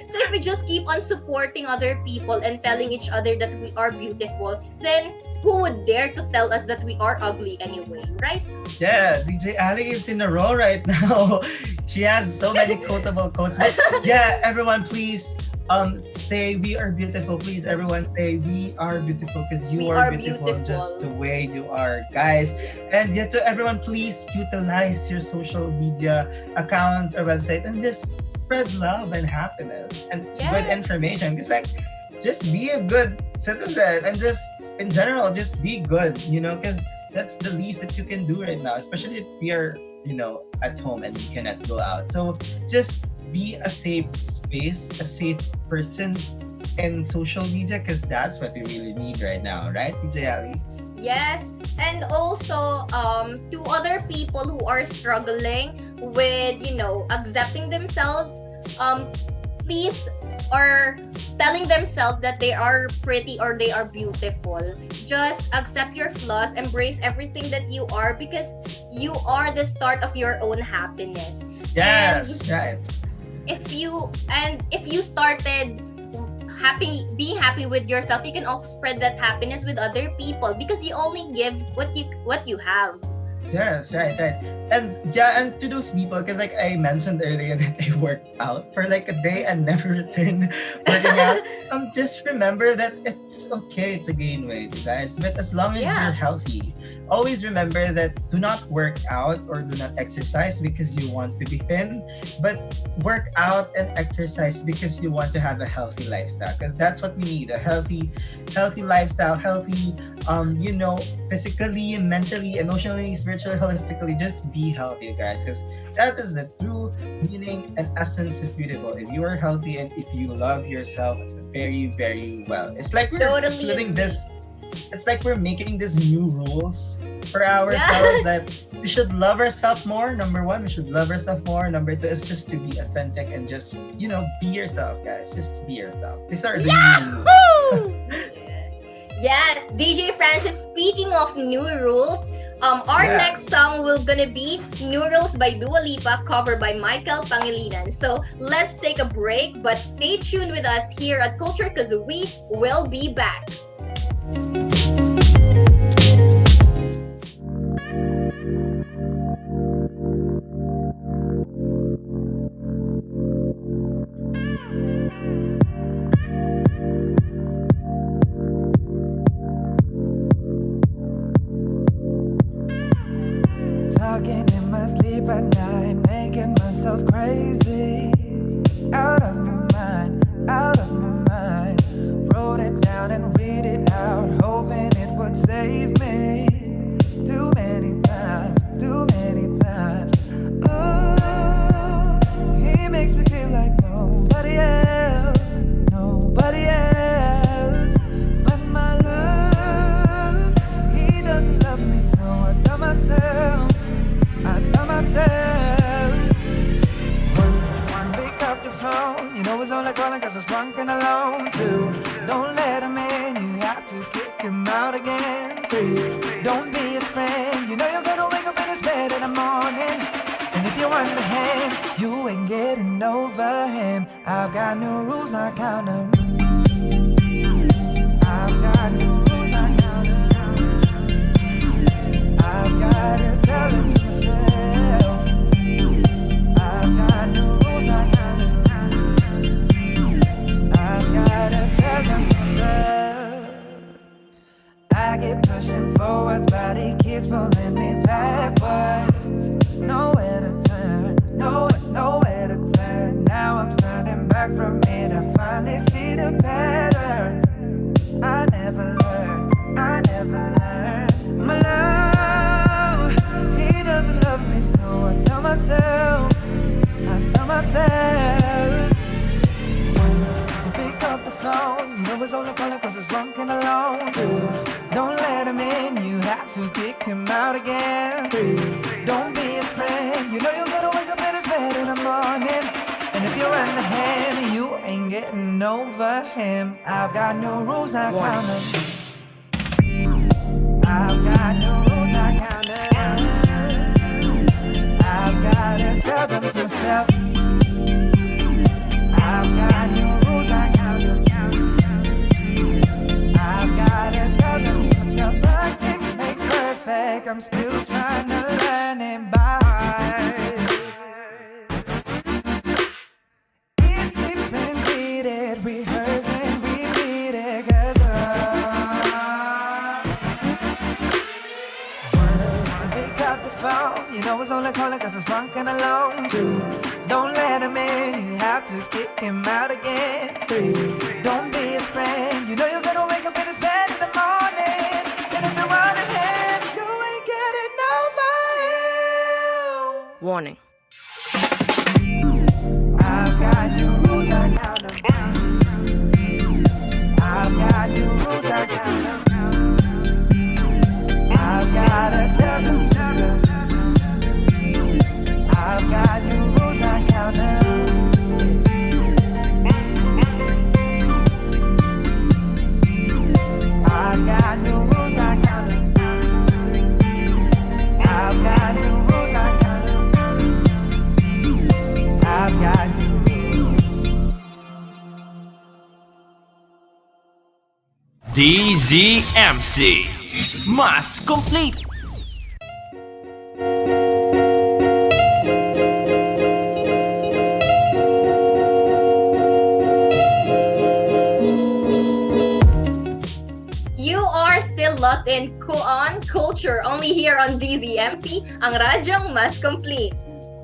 so if we just keep on supporting other people and telling each other that we are beautiful, then who would dare to tell us that we are ugly anyway, right? Yeah, DJ Ali is in a row right now. She has so many quotable quotes. But yeah, everyone please say we are beautiful. Please everyone say we are beautiful because you We are are beautiful beautiful. just the way you are, guys. And yet to everyone please utilize your social media accounts or website and just spread love and happiness and good Yes. information. Because like just be a good citizen and just in general just be good, because that's the least that you can do right now, especially if we are, at home and we cannot go out. So just be a safe space, a safe person in social media because that's what we really need right now, right, DJ Ali? Yes, and also to other people who are struggling with accepting themselves, please, or telling themselves that they are pretty or they are beautiful, just accept your flaws, embrace everything that you are because you are the start of your own happiness. Yes, right. If you started being happy with yourself, you can also spread that happiness with other people because you only give what you have. Yes, right. And yeah, and to those people, because like I mentioned earlier that I worked out for like a day and never returned working out. Just remember that it's okay to gain weight, guys. But as long as Yeah. you're healthy, always remember that do not work out or do not exercise because you want to be thin, but work out and exercise because you want to have a healthy lifestyle. Because that's what we need: a healthy lifestyle, healthy, physically, mentally, emotionally, spiritually, holistically. Just be healthy, guys, because that is the true meaning and essence of beautiful. If you are healthy and if you love yourself very, very well, it's like we're Totally putting agree. this. It's like we're making these new rules for ourselves that we should love ourselves more. Number one, we should love ourselves more. Number two is just to be authentic and just be yourself, guys. Just be yourself. These are the new rules. Yeah, DJ Francis, speaking of new rules, our Yeah. next song will gonna be New Rules by Dua Lipa, covered by Michael Pangilinan. So let's take a break, but stay tuned with us here at Coolture because we will be back. Talking in my sleep at night, making myself crazy. Out of my mind, out of my mind. Wrote it down and read it out, hoping it would save me. Too many times, too many times. Oh, he makes me feel like nobody else, nobody else. But my love, he doesn't love me, so I tell myself. One, pick up the phone. You know it's only calling cause I was drunk and alone. 2, don't let him in. You have to kick him out again. 3, don't be his friend. got new rules, I count them. I've got new rules, I count them. I've gotta tell them to myself. I've got new rules, I count them. I've gotta tell them to myself. I get pushing forwards, but it keeps pulling me backwards. Nowhere to turn, nowhere to turn. Now I'm standing back from it, I finally see the pattern. I never learned. My love, he doesn't love me, so I tell myself. When you pick up the phone, you know it's only calling cause it's drunk and alone. 2, don't let him in, you have to kick him out again. 3, don't be his friend, you know you gotta wake up in his bed in the morning. And if you're under him, you ain't getting over him. I've got no rules, I count them. I've got no rules, I count them. I've gotta tell them to myself. I've got no rules, I count them. I've gotta tell them to myself. Practice makes perfect, I'm still trying to learn it by. Rehearse and repeat it, 'cause when you pick up the phone, you know it's only calling 'cause it's drunk and alone. 2, don't let him in, you have to kick him out again. 3, don't be his friend, you know you're gonna wake up in his bed in the morning. And if you're running him, you ain't getting over him. Warning. I've got new rules, I count them. I've got new rules, I count them. I've gotta tell them to myself. I've got new rules, I count them. I've got new rules, I count them. I've got new rules, I count them. I've got new rules. DZMC Mas Complete. You are still locked in on Coolture, only here on DZMC, ang radyong mas complete.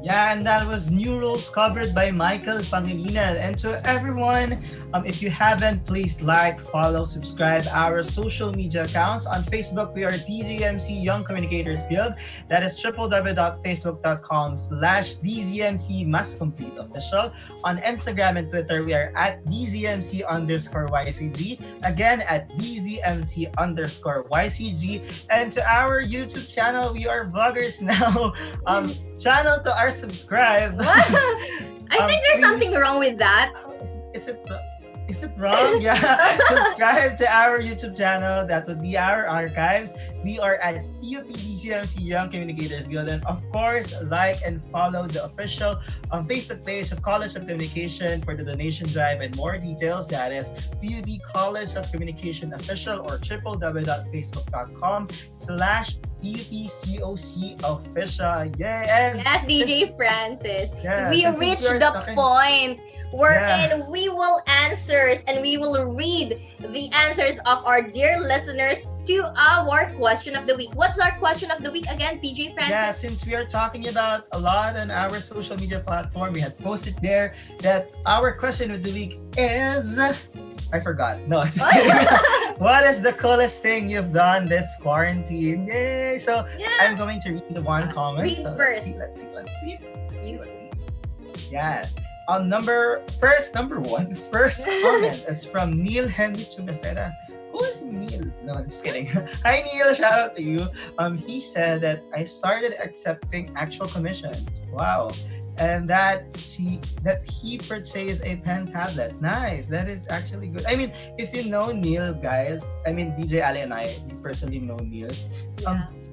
Yeah, and that was New Rules covered by Michael Pangilinan. And to everyone, if you haven't, please like, follow, subscribe our social media accounts. On Facebook, we are dzmc-young Communicators Guild. That is www.facebook.com/dzmc-mas-complete-official. On Instagram and Twitter, we are at dzmc_ycg. Again, at dzmc_ycg. And to our YouTube channel, we are vloggers now. Channel to our subscribe. What? I think there's something wrong with that. Is it wrong? Yeah. Subscribe to our YouTube channel. That would be our archives. We are at PUP-dzmc-young Communicators Guild. And of course, like and follow the official Facebook page of College of Communication for the donation drive and more details. That is PUP College of Communication Official or www.facebook.com/PUPCOC official. Yeah. And yes, DJ Francis. Yeah, we reached the point wherein we will answer and we will read the answers of our dear listeners to our question of the week. What's our question of the week again, DJ Francis? Yeah, since we are talking about a lot on our social media platform, we had posted there that our question of the week is... I forgot. No, just kidding. What is the coolest thing you've done this quarantine? Yay! So I'm going to read the one comment. Read so first. Let's see. Yeah. Number one. First comment is from Neil Henry Chumacera. Who is Neil? No, I'm just kidding. Hi Neil, shout out to you. He said that I started accepting actual commissions. Wow. And that he purchased a pen tablet. Nice. That is actually good. I mean, if you know Neil, guys, I mean DJ Ali and I, we personally know Neil.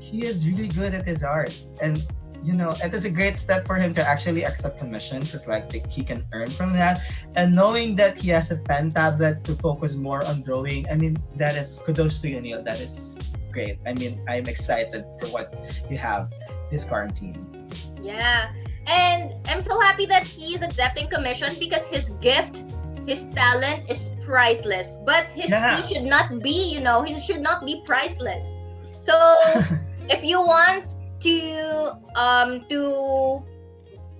He is really good at his art. And it is a great step for him to actually accept commissions. It's like he can earn from that. And knowing that he has a pen tablet to focus more on drawing, I mean, that is kudos to you, Neil. That is great. I mean, I'm excited for what you have this quarantine. Yeah. And I'm so happy that he's accepting commissions because his gift, his talent is priceless. But his Yeah. he should not be, he should not be priceless. So if you want to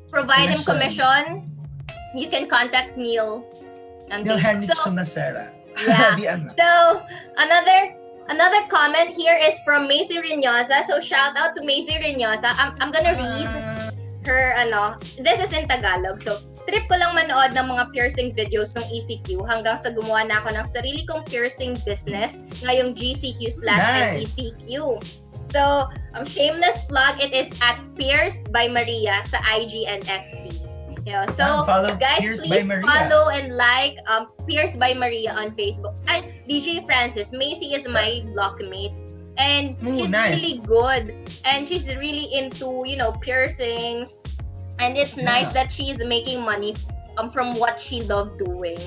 provide him commission, you can contact Neil. Neil Henrich Sumasera. Yeah. DM. So another comment here is from Macy Reynosa. So shout out to Macy Reynosa. I'm gonna read her this is in Tagalog. So trip ko lang manood ng mga piercing videos ng ECQ hanggang sa gumawa na ako ng sarili kong piercing business ngayong GCQ/ECQ. So, shameless plug, it is at Pierced by Maria sa IG and FB. So guys, Pierced please by Maria. follow and like Pierced by Maria on Facebook. And DJ Francis, Macy is my blockmate. And she's nice. really good. And she's really into, piercings. And it's nice that she's making money from what she loved doing.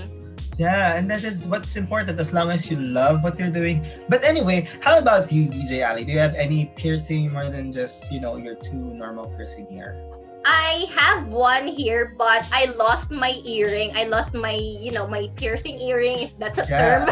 Yeah, and that is what's important as long as you love what you're doing. But anyway, how about you, DJ Ali? Do you have any piercing more than just, your two normal piercing here? I have one here, but I lost my earring. I lost my, my piercing earring, if that's a term.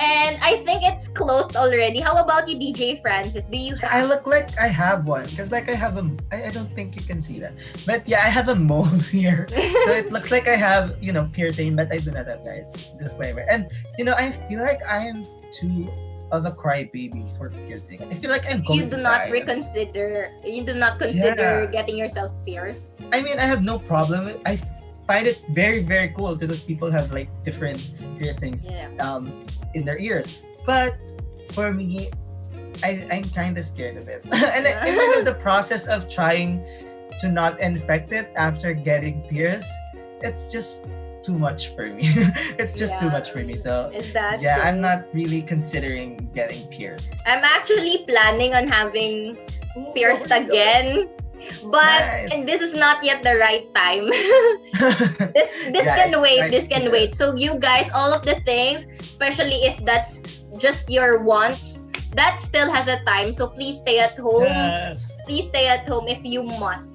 And I think it's closed already. How about you, DJ Francis? Do you have? I look like I have one because I have I don't think you can see that. But yeah, I have a mole here. So it looks like I have, piercing, but I do not have, guys. Disclaimer. And, I feel like I am too of a crybaby for piercing. I feel like I'm going to cry. You do not consider getting yourself pierced? I mean, I have no problem with I find it very, very cool to those people who have like different piercings in their ears. But for me, I'm kind of scared of it. And the process of trying to not infect it after getting pierced, it's just too much for me. It's just too much for me. So is that so? I'm not really considering getting pierced. I'm actually planning on having pierced again. But this is not yet the right time. this can wait. This can wait. So you guys, all of the things, especially if that's just your wants, that still has a time. So please stay at home. Yes. Please stay at home if you must.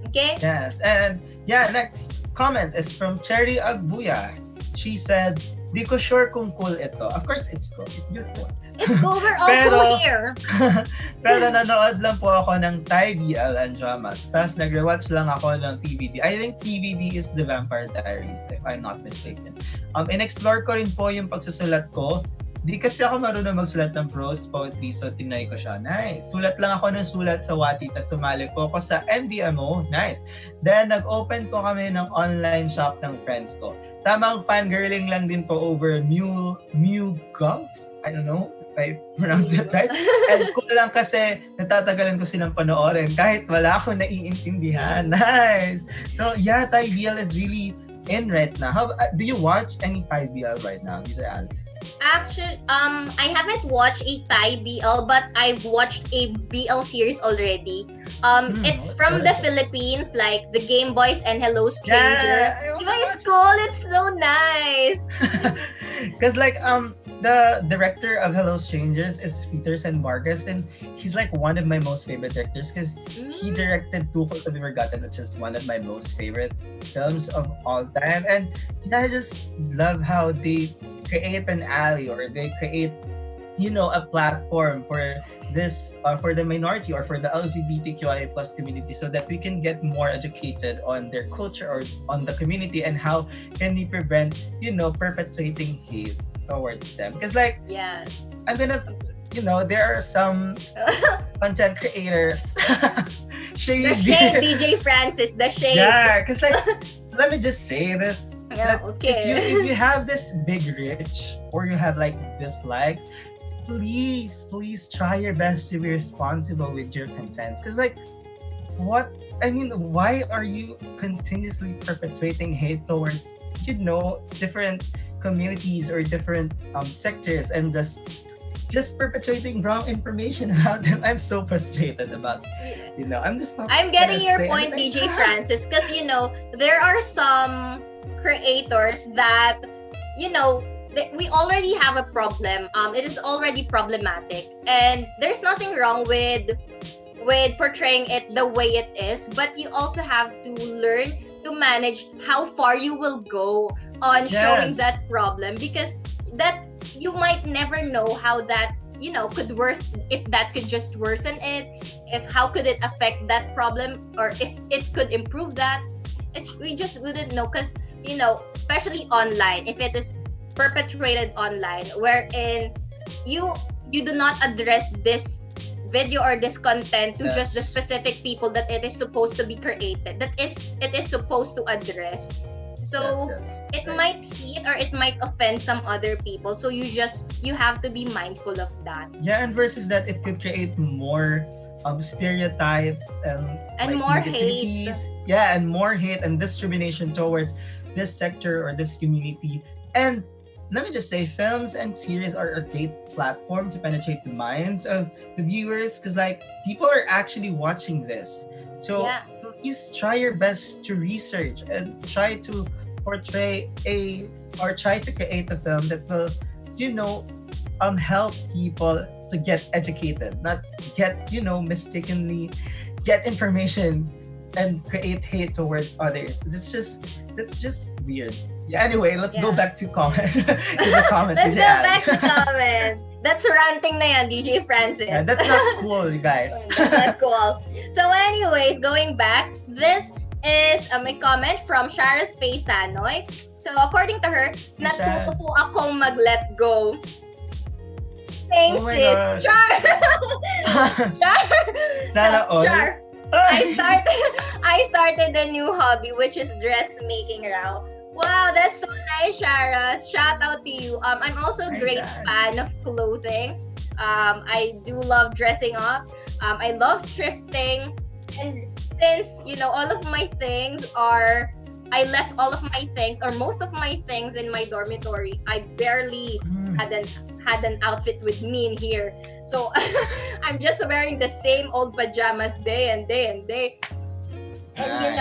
Okay? Yes. And next comment is from Cherry Agbuya. She said, "Di ko sure kung cool ito." Of course, it's cool. You're cool. It's cool. We're all cool here. Pero nanood lang po ako ng Thai BL and dramas. Tapos nag-rewatch lang ako ng TVD. I think TVD is The Vampire Diaries, if I'm not mistaken. In-explore ko rin po yung pagsusulat ko. Di kasi ako marunong magsulat ng prose poetry, so tinry ko siya. Nice. Sulat lang ako ng sulat sa Wati, tapos sumali po ako sa NDMO. Nice. Then, nag-open po kami ng online shop ng friends ko. Tamang fangirling lang din po over Mew Golf. I don't know if I pronounced it right. And cool lang kasi natatagalan ko silang panoorin kahit wala akong naiintindihan. Nice. So yeah, Thai BL is really in right now. Do you watch any Thai BL right now, DJ Ali? Actually, I haven't watched a Thai BL, but I've watched a BL series already. It's from the Philippines, like The Game Boys and Hello Stranger. Yeah, It's cool. It's so nice. Because the director of Hello Strangers is Peterson Vargas, and he's like one of my most favorite directors because he directed Tukol to Be Forgotten, which is one of my most favorite films of all time. And I just love how they create an alley, or they create, a platform for this, for the minority or for the LGBTQIA+ community, so that we can get more educated on their culture or on the community, and how can we prevent, perpetuating hate towards them. Because I'm gonna, there are some content creators. Shady. The shade, DJ Francis, the shade. Yeah, because let me just say this. Yeah, okay. If you have this big reach, or you have dislikes, please try your best to be responsible with your contents. Because why are you continuously perpetuating hate towards, different communities or different sectors, and just perpetuating wrong information about them. I'm so frustrated about, I'm just not. I'm getting gonna your say point, anything. DJ Francis, because there are some creators that we already have a problem. It is already problematic, and there's nothing wrong with portraying it the way it is. But you also have to learn to manage how far you will go on showing Yes. that problem, because that you might never know how that could if that could just worsen it, if how could it affect that problem, or if it could improve that. We just wouldn't know, because especially online, if it is perpetuated online, wherein you do not address this video or this content to just the Yes. specific people that it is supposed to be created, it is supposed to address. So Yes, it right. might hit or it might offend some other people, so you have to be mindful of that. Yeah, and versus that, it could create more stereotypes And like more negativities. Yeah, and more hate and discrimination towards this sector or this community. And let me just say, films and series are a great platform to penetrate the minds of the viewers, because like people are actually watching this. So Yeah. please try your best to research and try to portray try to create a film that will, help people to get educated, not get, mistakenly get information and create hate towards others. That's just weird. Yeah, anyway, let's go Yeah. back to to the comments. Let's DJ go Ali. back to comments. That's ranting na yan, DJ Francis. Yeah, that's not cool, you guys. That's cool. So anyways, going back, this is a comment from Shara's Face Sanoy. So according to her, natuto Shaz. po akong mag-let go. Thanks, Oh my sis. gosh. Char! Char! Sana all. Char! I started a new hobby, which is dressmaking raw. Wow, that's so nice, Shara. Shout out to you. I'm also a Nice, great Shaz. fan of clothing. I do love dressing up. I love thrifting. And since, all of my things I left all of my things or most of my things in my dormitory. I barely had an outfit with me in here. So I'm just wearing the same old pajamas day and day and day. And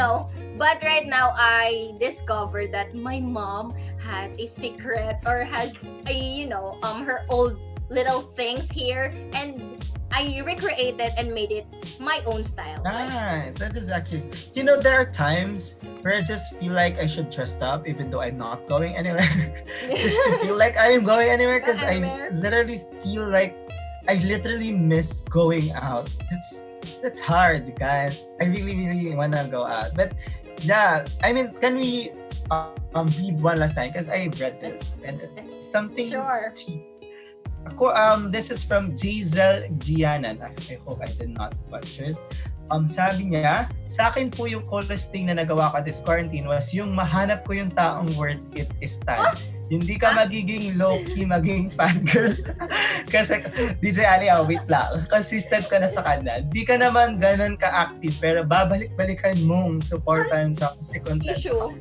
but right now I discovered that my mom has a secret, or has her old little things here, and I recreated and made it my own style. Nice. That is actually, there are times where I just feel like I should dress up even though I'm not going anywhere. Just to feel like I am going anywhere, because I Anywhere. literally feel like I literally miss going out. That's hard, you guys. I really, really wanna go out. But yeah, I mean, can we read one last time? Because I read this and something Sure. cheap. This is from dzmc-ycg. I hope I did not butcher it. Sabi niya, sa akin po yung coolest thing na nagawa ko this quarantine was yung mahanap ko yung taong worth it is time. Hindi ka magiging low-key, maging fangirl. Kasi, DJ Ali, wait lang. Consistent ka na sa kanya. Di ka naman ganun ka-active, pero babalik-balikan mong supportan siya kasi content. Issue.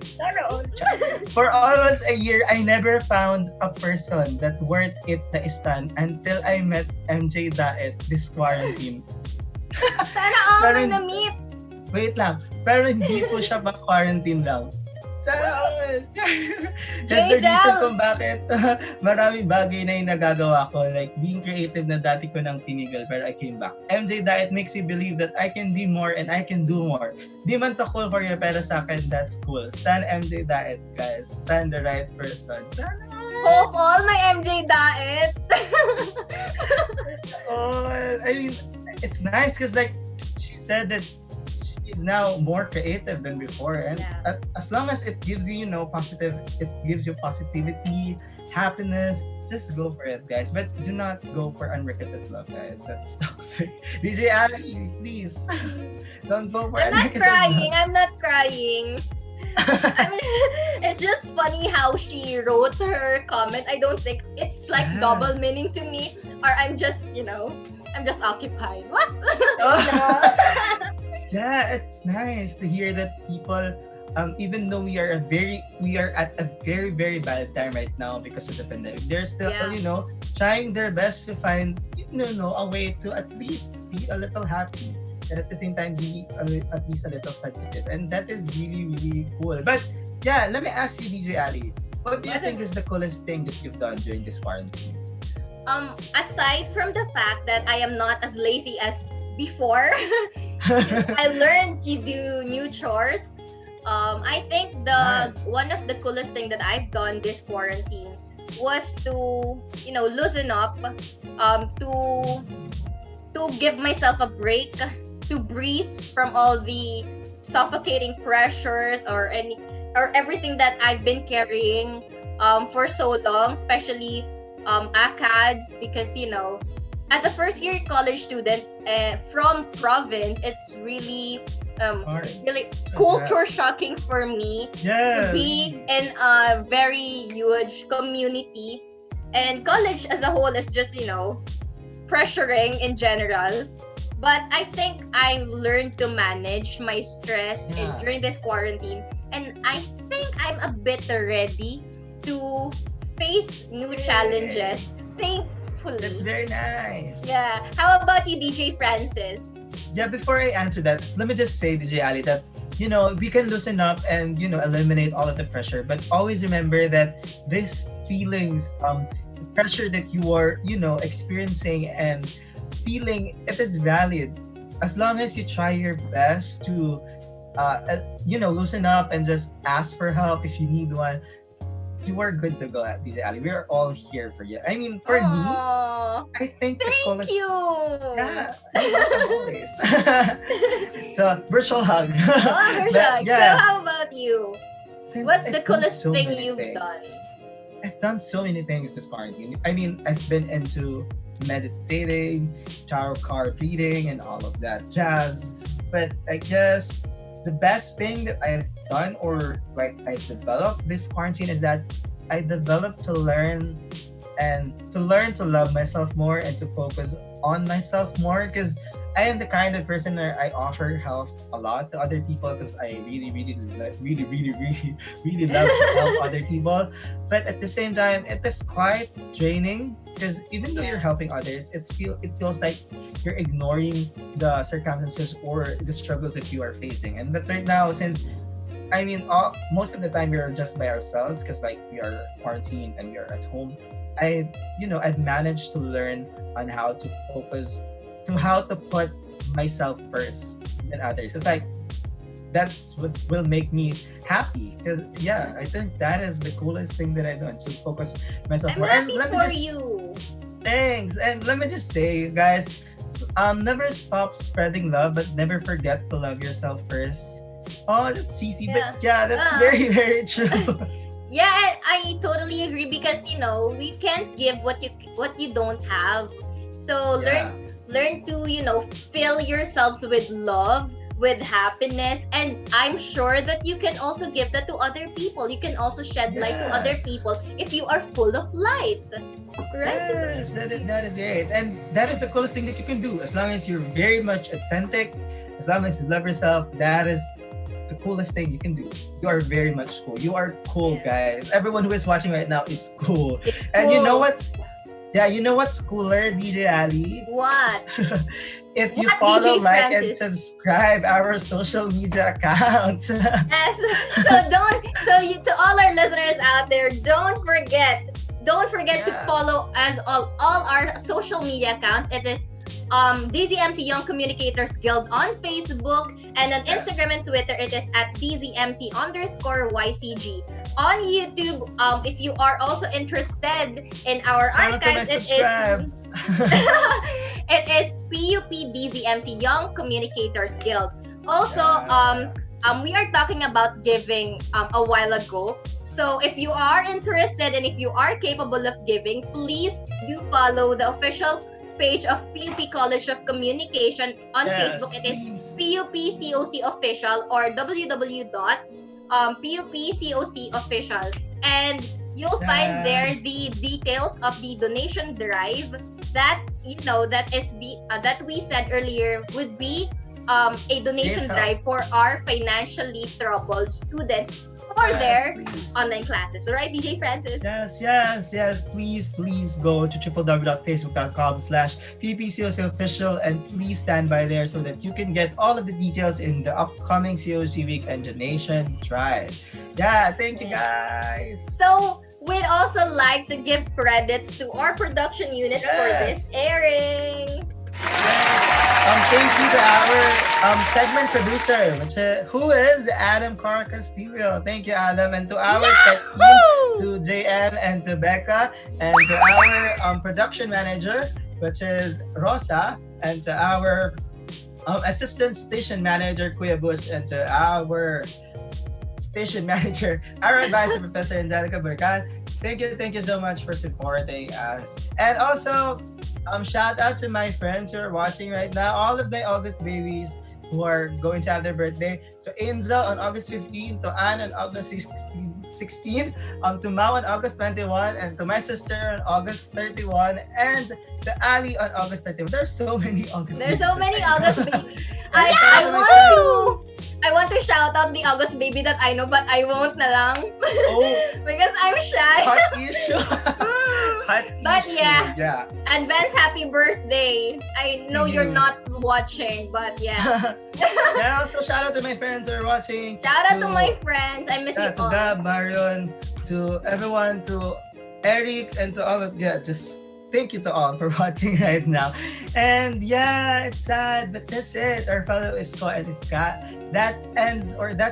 For almost a year, I never found a person that worth it na stand until I met MJ Daet this quarantine. Sana all Parang- na meet. Wait lang. Pero hindi po siya pa-quarantine lang. Sana all! That's the reason kung bakit maraming bagay na yung nagagawa ko. Like being creative na dati ko nang tinigil, pero I came back. MJ Diet makes you believe that I can be more and I can do more. Di man to cool for you, pero sa akin, that's cool. Stan MJ Diet, guys. Stan the right person. Sana all! Hope all my MJ Daet. Oh, I mean, it's nice because like she said that she's now more creative than before, and Yeah. as long as it gives you, it gives you positivity, happiness. Just go for it, guys. But do not go for unrequited love, guys. That's toxic. DJ Ali, please don't go for I'm not unrequited crying. love. I'm not crying. I mean, it's just funny how she wrote her comment. I don't think it's like Yeah. double meaning to me, or I'm just occupied. What? Yeah, it's nice to hear that people even though we are at a very very bad time right now because of the pandemic, they're still Yeah. trying their best to find a way to at least be a little happy and at the same time be at least a little sensitive, and that is really really cool. But yeah, let me ask you, DJ Ali, what do you think is the coolest thing that you've done during this quarantine? Aside from the fact that I am not as lazy as before, I learned to do new chores. I think Nice. one of the coolest thing that I've done this quarantine was to loosen up, to give myself a break, to breathe from all the suffocating pressures or everything that I've been carrying for so long, especially ACADS, because as a first year college student from province, it's really Alright. really So culture fast. shocking for me to Yeah. be in a very huge community, and college as a whole is just pressuring in general. But I think I learned to manage my stress Yeah. during this quarantine, and I think I'm a bit ready to face new challenges. Thankfully. That's very nice. Yeah. How about you, DJ Francis? Yeah, before I answer that, let me just say, DJ Ali, that we can loosen up and eliminate all of the pressure, but always remember that these feelings, the pressure that you are experiencing and feeling, it is valid as long as you try your best to loosen up and just ask for help if you need one. You are good to go, at DJ Ali. We are all here for you. I mean, for me, Aw, I think the thank coolest. you. Yeah, you're welcome always. So, virtual hug. Oh, But, Hershag. So yeah, how about you? since What's I've the done coolest so thing many you've things, done? I've done so many things this quarantine. I mean, I've been into meditating, tarot card reading, and all of that jazz. But I guess the best thing that I've done, or like I've developed this quarantine, is that I developed to learn to love myself more and to focus on myself more, because I am the kind of person where I offer help a lot to other people because I really, really, really, really, really, really love to help other people. But at the same time, it is quite draining because even though you're helping others, it feels like you're ignoring the circumstances or the struggles that you are facing. And but right now, since most of the time we are just by ourselves because like we are quarantined and we are at home. I've managed to learn on how to focus, to how to put myself first than others. It's like that's what will make me happy. Because yeah, I think that is the coolest thing that I've done, to focus myself I'm more. happy let me for just you. Thanks. And let me just say, guys, never stop spreading love, but never forget to love yourself first. Oh, that's cheesy, Yeah. but yeah, that's Ah. very, very true. Yeah, I totally agree because we can't give what you don't have. So Yeah. learn to fill yourselves with love, with happiness, and I'm sure that you can also give that to other people. You can also shed light to other Yes. people if you are full of light, right? Yes, that is great. And that is the coolest thing that you can do. As long as you're very much authentic, as long as you love yourself, that is the coolest thing you can do. You are very much cool. You are cool, guys. Everyone who is watching right now is cool. It's And you know cool. what's cooler, DJ Ali? What? If you What, follow, DJ like, and Francis? subscribe our social media accounts. Yes. To all our listeners out there, don't forget to Yeah. follow as all our social media accounts. It is DZMC Young Communicators Guild on Facebook, and on Yes. Instagram and Twitter it is at dzmc_ycg. On YouTube, if you are also interested in our Shout out to my archives, subscribe. it is PUP Young Communicators Guild. Also, we are talking about giving a while ago. So if you are interested and if you are capable of giving, please do follow the official page of PUP College of Communication on Facebook. It is PUPCOC Official or www.PUPCOC Official, and you'll find there the details of the donation drive that that we said earlier would be a donation Great help. drive for our financially troubled students for Yes, their please. online classes. Right, DJ Francis? Yes. Please go to www.facebook.com/ppcocofficial and please stand by there so that you can get all of the details in the upcoming COC week and donation drive. Yeah, thank you guys. So, we'd also like to give credits to our production unit for this Yes. airing. Thank you to our segment producer, who is Adam Cara Castillo. Thank you, Adam, and to our tech team, to JM and to Becca, and to our production manager, which is Rosa, and to our assistant station manager, Kuya Bush, and to our station manager, our advisor, Professor Angelica Berkan. Thank you so much for supporting us. And also, shout out to my friends who are watching right now, all of my August babies who are going to have their birthday. To Angel on August 15, to Anne on August 16, to Mao on August 21, and to my sister on August 31, and to Ali on August 31. There's so many August There's babies. so many August babies. I want to shout out the August baby that I know, but I won't na lang. Oh, Because I'm shy. hot issue. Hot But issue. yeah. Advance happy birthday. I know To you're you. not watching, but yeah. And also shout out to my friends who are watching. Shout out to my friends. I miss you To all. Gab, Marion, to everyone, to Eric, and to all of just thank you to all for watching right now. And yeah, it's sad, but that's it. Our fellow Isko and Iska. That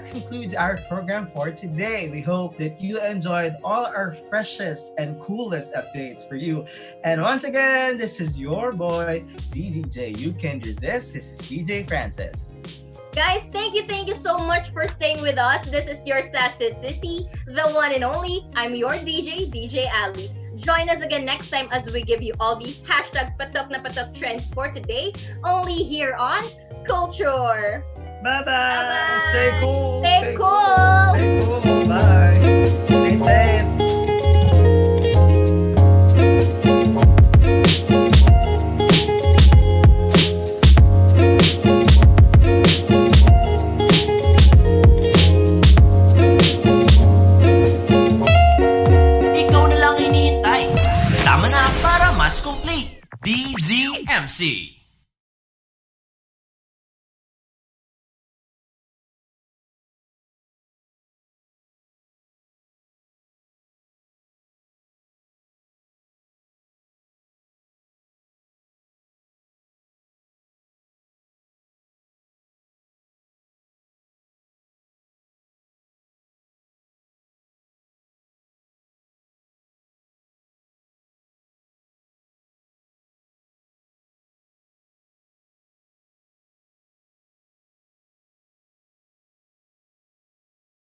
concludes our program for today. We hope that you enjoyed all our freshest and coolest updates for you. And once again, this is your boy, DJ. You can resist. This is DJ Francis. Guys, thank you so much for staying with us. This is your sassy sissy, the one and only. I'm your DJ Ali. Join us again next time as we give you all the hashtag patok na patok trends for today, only here on Coolture. Bye-bye. Bye-bye. Stay cool. Stay cool. Stay cool. Bye. Stay safe. Ikaw na lang hinihintay. Tama na para mas complete. DZMC.